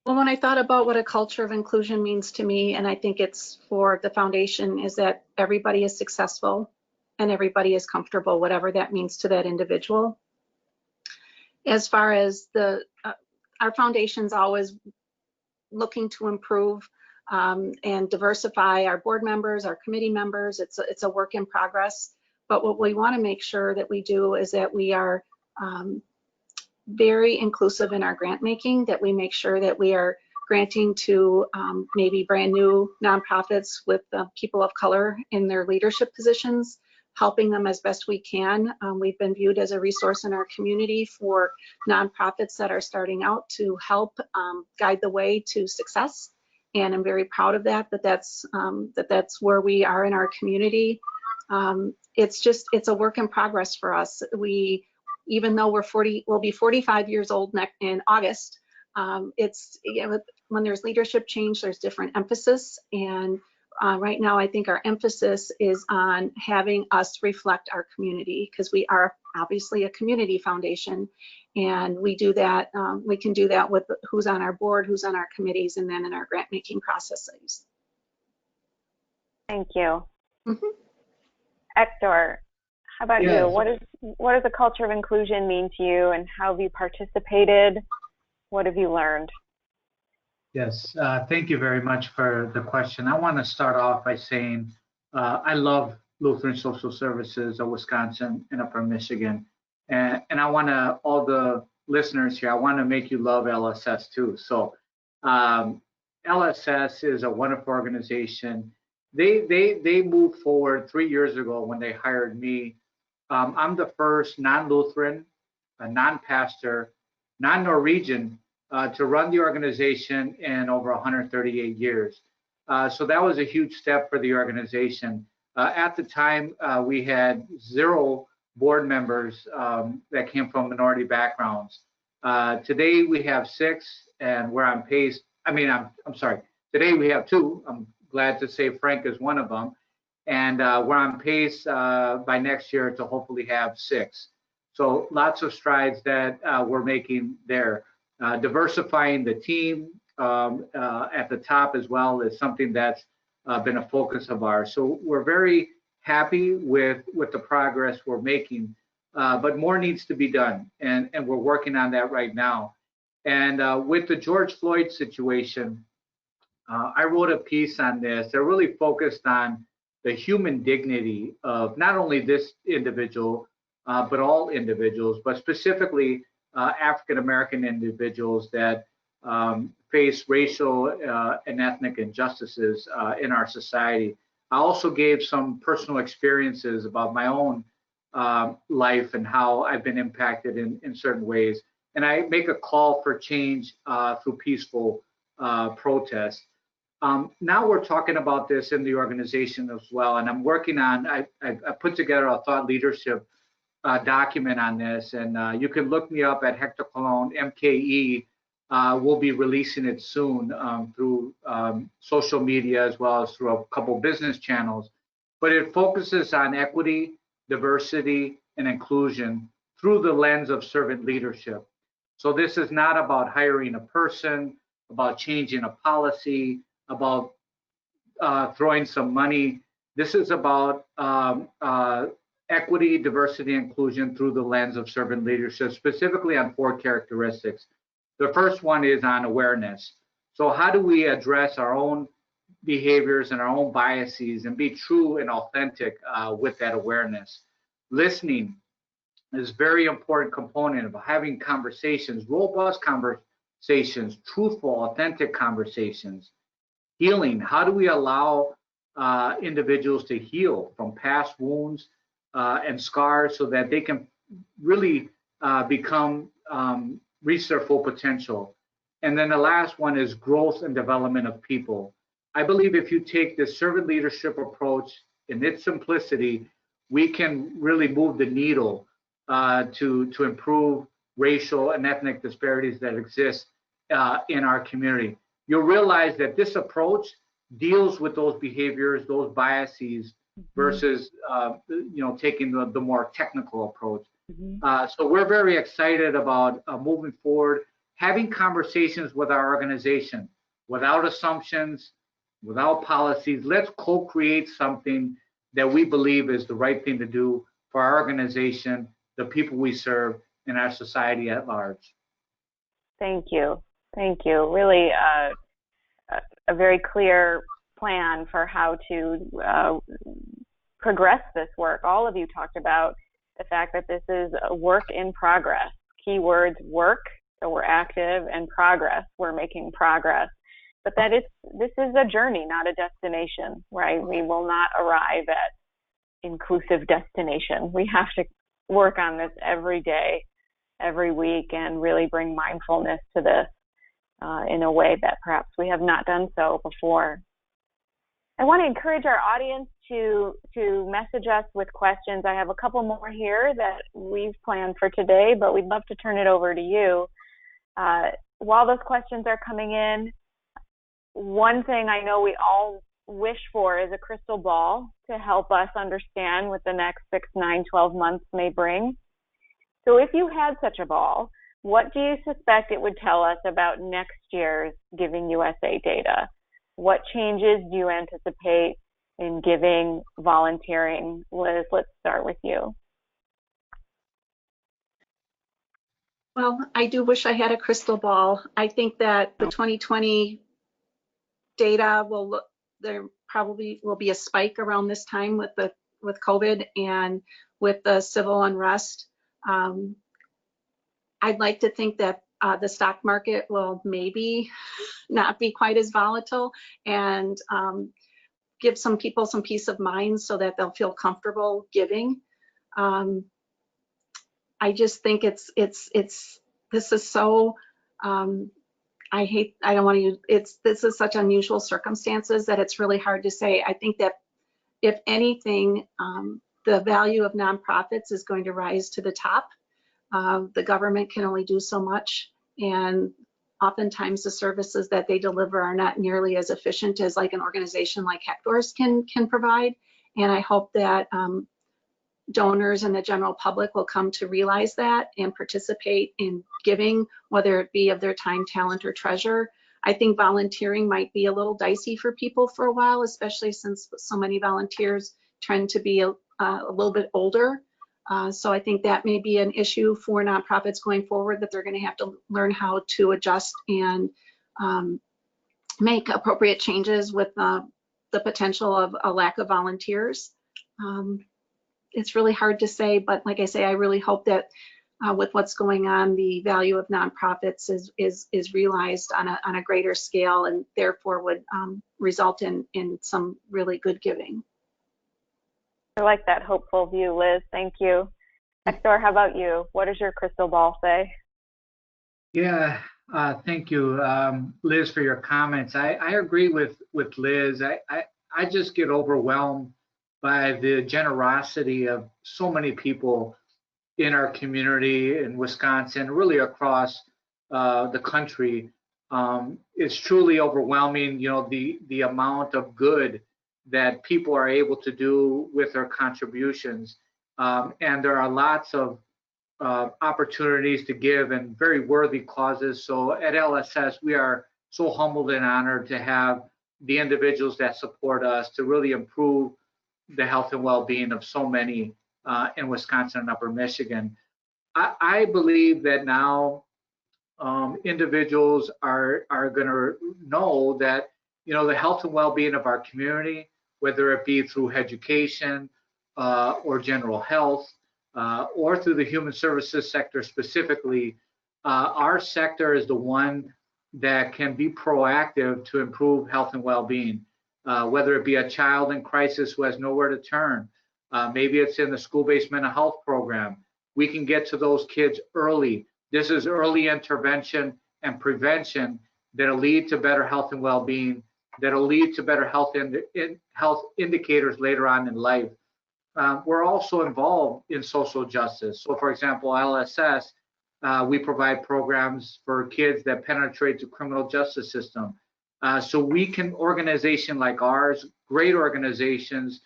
S5: Well, when I thought about what a culture of inclusion means to me, and I think it's for the foundation, is that everybody is successful and everybody is comfortable, whatever that means to that individual. As far as our foundation's always looking to improve and diversify our board members, our committee members. It's a work in progress. But what we want to make sure that we do is that we are very inclusive in our grant making, that we make sure that we are granting to maybe brand new nonprofits with people of color in their leadership positions, helping them as best we can. We've been viewed as a resource in our community for nonprofits that are starting out to help guide the way to success. And I'm very proud of that, that's where we are in our community. It's a work in progress for us. Even though we'll be 45 years old in August, when there's leadership change, there's different emphasis. And right now, I think our emphasis is on having us reflect our community, because we are obviously a community foundation, and we do that. We can do that with who's on our board, who's on our committees, and then in our grant making processes.
S3: Thank you.
S5: Mm-hmm.
S3: Hector, how about
S4: Yes.
S3: you? What does a culture of inclusion mean to you, and how have you participated? What have you learned?
S4: Yes, thank you very much for the question. I want to start off by saying I love Lutheran Social Services of Wisconsin and Upper Michigan. And I want to, all the listeners here, I want to make you love LSS too. So LSS is a wonderful organization. They moved forward 3 years ago when they hired me. I'm the first non-Lutheran, non-pastor, non-Norwegian to run the organization in over 138 years. So that was a huge step for the organization. At the time, we had 0 board members that came from minority backgrounds. Today we have 6, and we're on pace. I'm sorry. Today we have 2. I'm glad to say Frank is one of them. And we're on pace by next year to hopefully have 6. So lots of strides that we're making there. Diversifying the team at the top as well is something that's been a focus of ours. So we're very happy with the progress we're making, but more needs to be done, and we're working on that right now. And with the George Floyd situation, I wrote a piece on this that really focused on the human dignity of not only this individual, but all individuals, but specifically African-American individuals that face racial and ethnic injustices in our society. I also gave some personal experiences about my own life and how I've been impacted in certain ways. And I make a call for change through peaceful protest. Now we're talking about this in the organization as well, and I'm working on, I put together a thought leadership document on this, and you can look me up at Hector Colon, MKE. We'll be releasing it soon through social media as well as through a couple business channels. But it focuses on equity, diversity, and inclusion through the lens of servant leadership. So this is not about hiring a person, about changing a policy, about throwing some money. This is about equity, diversity, inclusion through the lens of servant leadership, specifically on 4 characteristics. The first one is on awareness. So how do we address our own behaviors and our own biases and be true and authentic with that awareness? Listening is a very important component of having conversations, robust conversations, truthful, authentic conversations. Healing, how do we allow individuals to heal from past wounds and scars so that they can really reach their full potential? And then the last one is growth and development of people. I believe if you take the servant leadership approach in its simplicity, we can really move the needle to improve racial and ethnic disparities that exist in our community. You'll realize that this approach deals with those behaviors, those biases, versus taking the more technical approach. So we're very excited about moving forward, having conversations with our organization without assumptions, without policies. Let's co-create something that we believe is the right thing to do for our organization, the people we serve, and our society at large.
S3: Thank you. Thank you. Really a very clear plan for how to progress this work. All of you talked about the fact that this is a work in progress. Keywords work, so we're active, and progress, we're making progress. But this is a journey, not a destination, right? We will not arrive at inclusive destination. We have to work on this every day, every week, and really bring mindfulness to this in a way that perhaps we have not done so before. I want to encourage our audience to message us with questions. I have a couple more here that we've planned for today, but we'd love to turn it over to you. While those questions are coming in, one thing I know we all wish for is a crystal ball to help us understand what the next 6, 9, 12 months may bring. So if you had such a ball, what do you suspect it would tell us about next year's Giving USA data? What changes do you anticipate in giving, volunteering? Liz, let's start with you.
S5: Well, I do wish I had a crystal ball. I think that the 2020 data there probably will be a spike around this time with COVID and with the civil unrest. I'd like to think that the stock market will maybe not be quite as volatile and give some people some peace of mind so that they'll feel comfortable giving. I just think this is so, this is such unusual circumstances that it's really hard to say. I think that if anything, the value of nonprofits is going to rise to the top. The government can only do so much, and oftentimes the services that they deliver are not nearly as efficient as like an organization like Hector's can provide. And I hope that donors and the general public will come to realize that and participate in giving, whether it be of their time, talent, or treasure. I think volunteering might be a little dicey for people for a while, especially since so many volunteers tend to be a little bit older. So I think that may be an issue for nonprofits going forward, that they're going to have to learn how to adjust and make appropriate changes with the potential of a lack of volunteers. It's really hard to say, but like I say, I really hope that with what's going on, the value of nonprofits is realized on a greater scale, and therefore would result in some really good giving.
S3: I like that hopeful view, Liz. Thank you. Hector, how about you? What does your crystal ball say?
S4: Yeah, thank you, Liz, for your comments. I agree with Liz. I just get overwhelmed by the generosity of so many people in our community in Wisconsin, really across the country. It's truly overwhelming, the amount of good that people are able to do with their contributions. And there are lots of opportunities to give and very worthy causes. So at LSS, we are so humbled and honored to have the individuals that support us to really improve the health and well-being of so many in Wisconsin and Upper Michigan. I believe that now individuals are going to know that, you know, the health and well-being of our community, whether it be through education or general health, or through the human services sector specifically, our sector is the one that can be proactive to improve health and well-being, whether it be a child in crisis who has nowhere to turn. Maybe it's in the school-based mental health program. We can get to those kids early. This is early intervention and prevention that'll lead to better health and well-being, that'll lead to better health indicators later on in life. We're also involved in social justice. So for example, LSS, we provide programs for kids that penetrate the criminal justice system. So we can, organization like ours, great organizations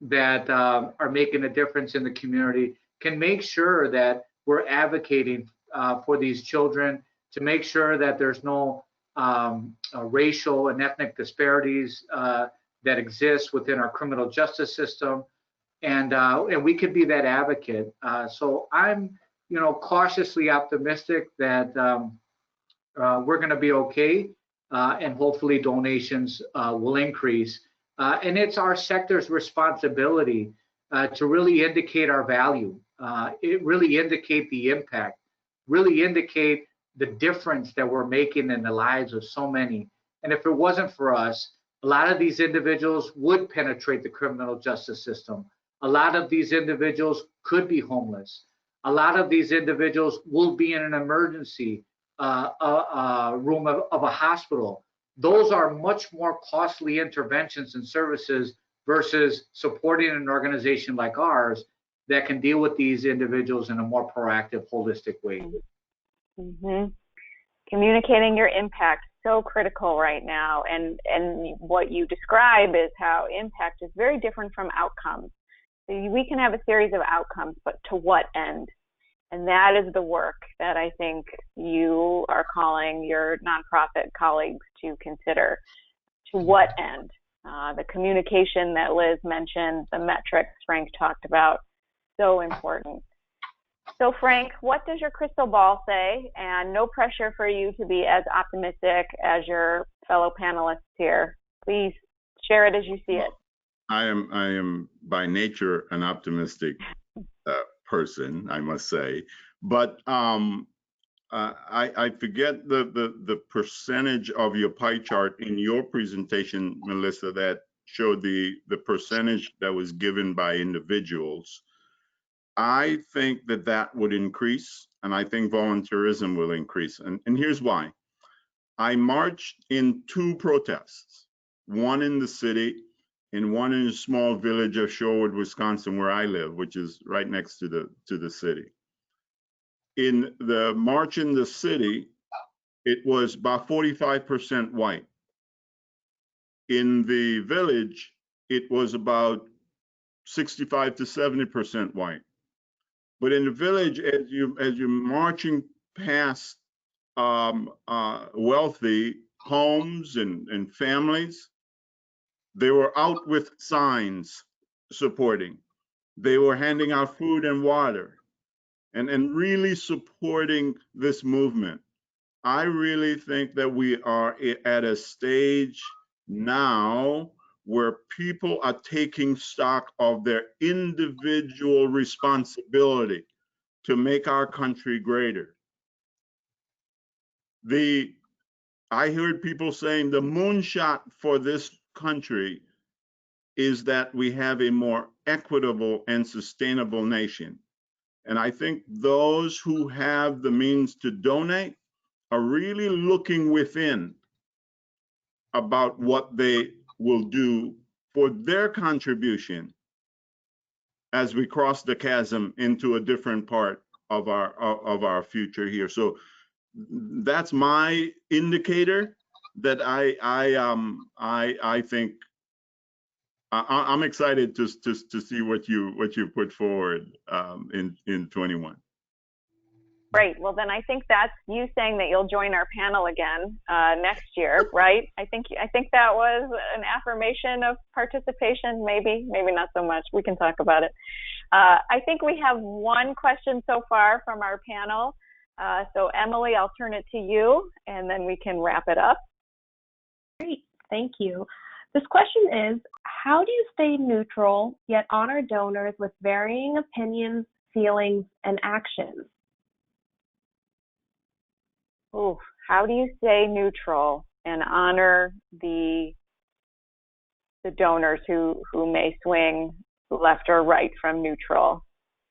S4: that are making a difference in the community, can make sure that we're advocating for these children, to make sure that there's no racial and ethnic disparities that exist within our criminal justice system. And we could be that advocate. So I'm, you know, cautiously optimistic that we're going to be okay, and hopefully donations will increase. And it's our sector's responsibility to really indicate our value, it really indicate the impact, really indicate the difference that we're making in the lives of so many. And if it wasn't for us, a lot of these individuals would penetrate the criminal justice system. A lot of these individuals could be homeless. A lot of these individuals will be in an emergency room of a hospital. Those are much more costly interventions and services versus supporting an organization like ours that can deal with these individuals in a more proactive, holistic way.
S3: Mm-hmm. Communicating your impact, so critical right now. And what you describe is how impact is very different from outcomes. We can have a series of outcomes, but to what end? And that is the work that I think you are calling your nonprofit colleagues to consider. To what end? The communication that Liz mentioned, the metrics Frank talked about, so important. So Frank, what does your crystal ball say? And no pressure for you to be as optimistic as your fellow panelists here. Please share it as you see it.
S6: I am by nature an optimistic person, I must say, but I forget the percentage of your pie chart in your presentation, Melissa, that showed the percentage that was given by individuals. I think that would increase, and I think volunteerism will increase, and here's why. I marched in 2 protests, one in the city and one in a small village of Shorewood, Wisconsin, where I live, which is right next to the city. In the march in the city, it was about 45% white. In the village, it was about 65 to 70% white. But in the village, as you're marching past wealthy homes and families, they were out with signs supporting. They were handing out food and water and really supporting this movement. I really think that we are at a stage now where people are taking stock of their individual responsibility to make our country greater. I heard people saying the moonshot for this country is that we have a more equitable and sustainable nation. And I think those who have the means to donate are really looking within about what they will do for their contribution as we cross the chasm into a different part of our future here. So that's my indicator that I think I'm excited to see what you put forward in 21.
S3: Great. Well, then I think that's you saying that you'll join our panel again next year, right? I think that was an affirmation of participation. Maybe not so much. We can talk about it. I think we have one question so far from our panel. So Emily, I'll turn it to you, and then we can wrap it up.
S1: Great, thank you. This question is, how do you stay neutral yet honor donors with varying opinions, feelings, and actions?
S3: Ooh, how do you stay neutral and honor the donors who may swing left or right from neutral?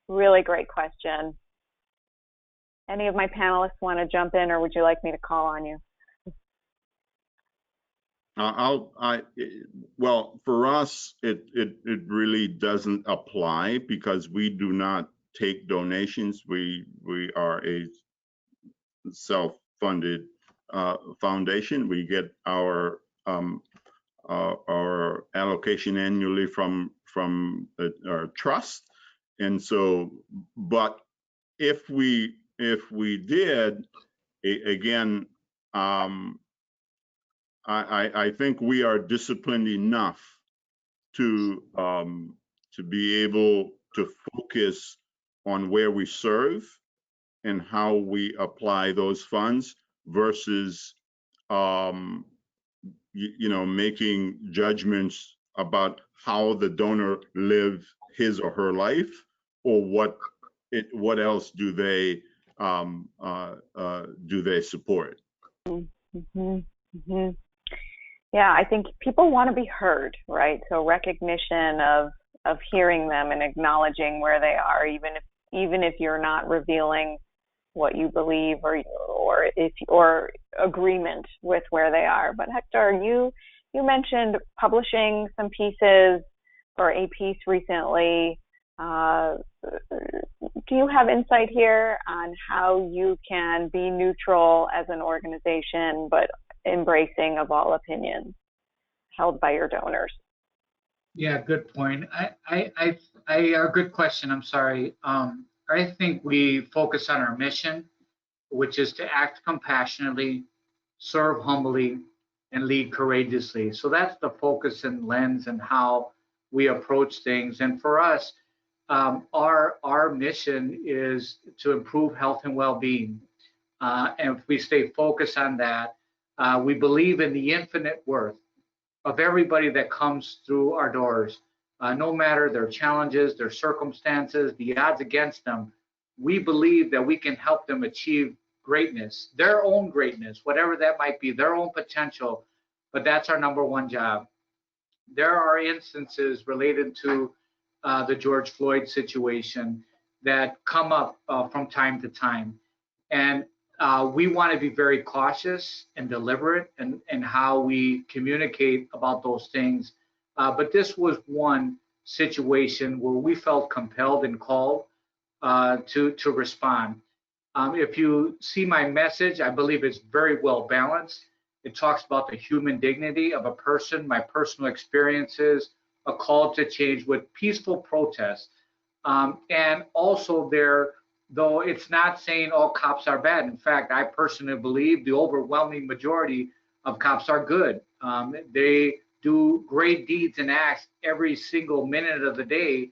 S3: Really great question. Any of my panelists want to jump in, or would you like me to call on you?
S6: Well, for us, it really doesn't apply because we do not take donations. We are a self-funded foundation. We get our allocation annually from our trust, and so. But if we did, again. I think we are disciplined enough to be able to focus on where we serve and how we apply those funds versus making judgments about how the donor lives his or her life, or what else do they support.
S3: Mm-hmm. Mm-hmm. Yeah, I think people want to be heard, right? So recognition of hearing them and acknowledging where they are, even if you're not revealing what you believe or agreement with where they are. But Hector, you mentioned publishing some pieces for a piece recently. Do you have insight here on how you can be neutral as an organization, but embracing of all opinions held by your donors?
S4: Yeah, good point. Good question. I'm sorry. I think we focus on our mission, which is to act compassionately, serve humbly, and lead courageously. So that's the focus and lens and how we approach things. And for us, our mission is to improve health and well-being. And if we stay focused on that, we believe in the infinite worth of everybody that comes through our doors, no matter their challenges, their circumstances, the odds against them. We believe that we can help them achieve greatness, their own greatness, whatever that might be, their own potential. But that's our number one job. There are instances related to the George Floyd situation that come up from time to time. And we want to be very cautious and deliberate in how we communicate about those things. But this was one situation where we felt compelled and called to respond. If you see my message, I believe it's very well balanced. It talks about the human dignity of a person, my personal experiences, a call to change with peaceful protest. And also though it's not saying all cops are bad. In fact, I personally believe the overwhelming majority of cops are good. They do great deeds and acts every single minute of the day,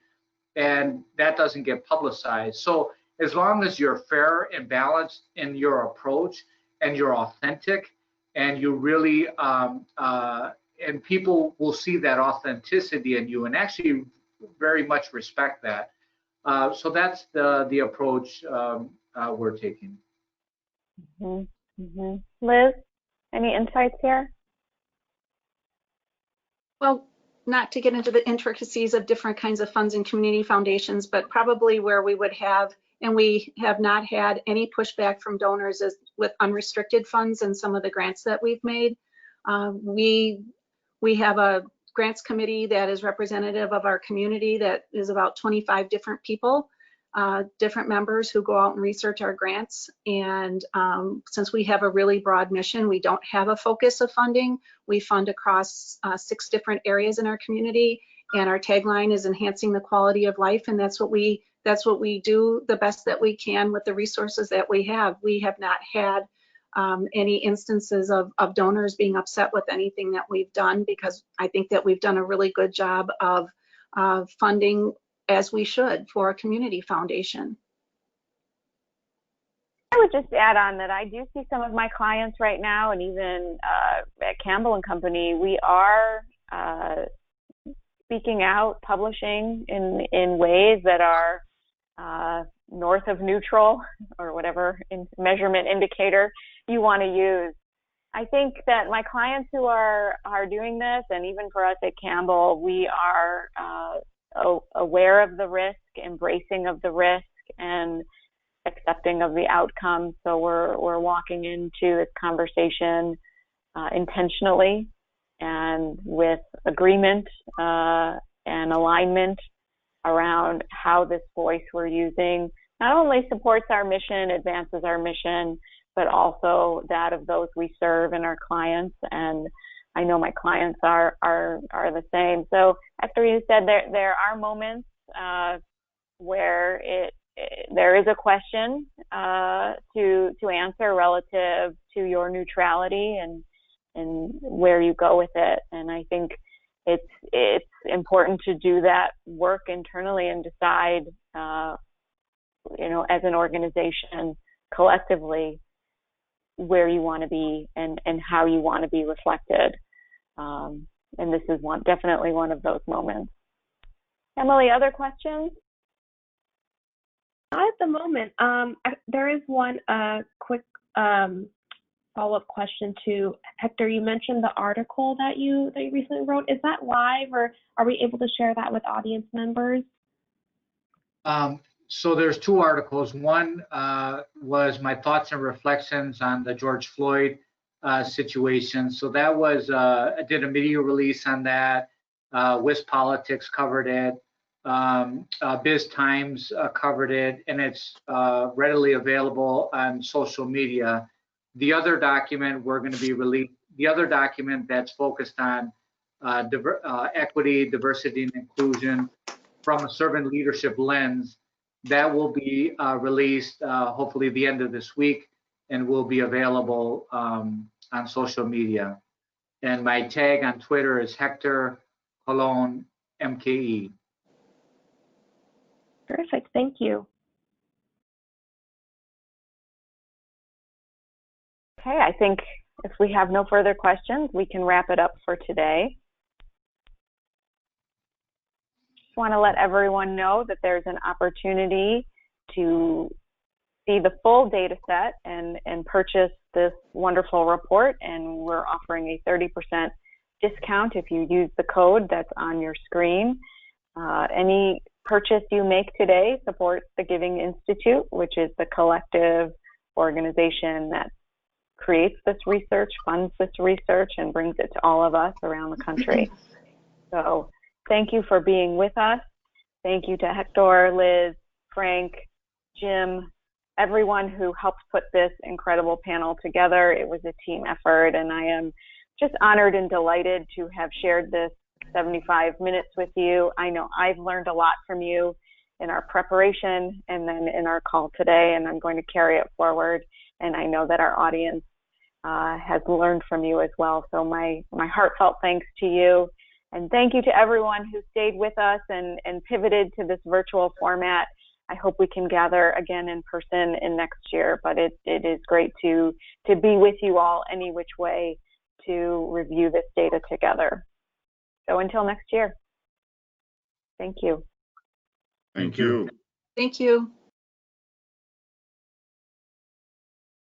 S4: and that doesn't get publicized. So as long as you're fair and balanced in your approach and you're authentic and you really, and people will see that authenticity in you and actually very much respect that. So that's the approach we're taking.
S3: Mm-hmm. Mm-hmm. Liz, any insights here?
S5: Well, not to get into the intricacies of different kinds of funds and community foundations, but probably where we would have, and we have not had any pushback from donors is with unrestricted funds and some of the grants that we've made. We have a grants committee that is representative of our community that is about 25 different people, different members who go out and research our grants. And since we have a really broad mission, we don't have a focus of funding. We fund across 6 different areas in our community, and our tagline is enhancing the quality of life, and that's what we do the best that we can with the resources that we have. We have not had any instances of donors being upset with anything that we've done, because I think that we've done a really good job of funding as we should for a community foundation.
S3: I would just add on that I do see some of my clients right now, and even at Campbell Company, we are speaking out, publishing in ways that are north of neutral, or whatever measurement indicator you want to use. I think that my clients who are doing this, and even for us at Campbell, we are aware of the risk, embracing of the risk, and accepting of the outcome. So we're walking into this conversation intentionally and with agreement and alignment around how this voice we're using not only supports our mission, advances our mission, but also that of those we serve and our clients. And I know my clients are the same. So after you said there are moments where there is a question to answer relative to your neutrality and where you go with it. And I think it's important to do that work internally and decide, as an organization, collectively, where you want to be and how you want to be reflected. And this is definitely one of those moments. Emily, other questions?
S1: Not at the moment. There is one quick follow-up question to Hector. You mentioned the article that you recently wrote. Is that live, or are we able to share that with audience members?
S4: So there's two articles. One was my thoughts and reflections on the George Floyd situation. So that was, I did a media release on that. Wiz Politics covered it. Biz Times covered it, and it's readily available on social media. The other document we're going to be released, the other document that's focused on equity, diversity, and inclusion from a servant leadership lens, that will be released hopefully the end of this week, and will be available on social media. And my tag on Twitter is Hector Colon MKE.
S1: Perfect, thank you.
S3: Okay, I think if we have no further questions, we can wrap it up for today. Just want to let everyone know that there's an opportunity to see the full data set and purchase this wonderful report, and we're offering a 30% discount if you use the code that's on your screen. Any purchase you make today supports the Giving Institute, which is the collective organization that creates this research, funds this research, and brings it to all of us around the country. So thank you for being with us. Thank you to Hector, Liz, Frank, Jim, everyone who helped put this incredible panel together. It was a team effort, and I am just honored and delighted to have shared this 75 minutes with you. I know I've learned a lot from you in our preparation and then in our call today, and I'm going to carry it forward. And I know that our audience has learned from you as well. So my heartfelt thanks to you. And thank you to everyone who stayed with us and pivoted to this virtual format. I hope we can gather again in person in next year, but it is great to be with you all any which way to review this data together. So until next year, thank you.
S6: Thank you.
S5: Thank you.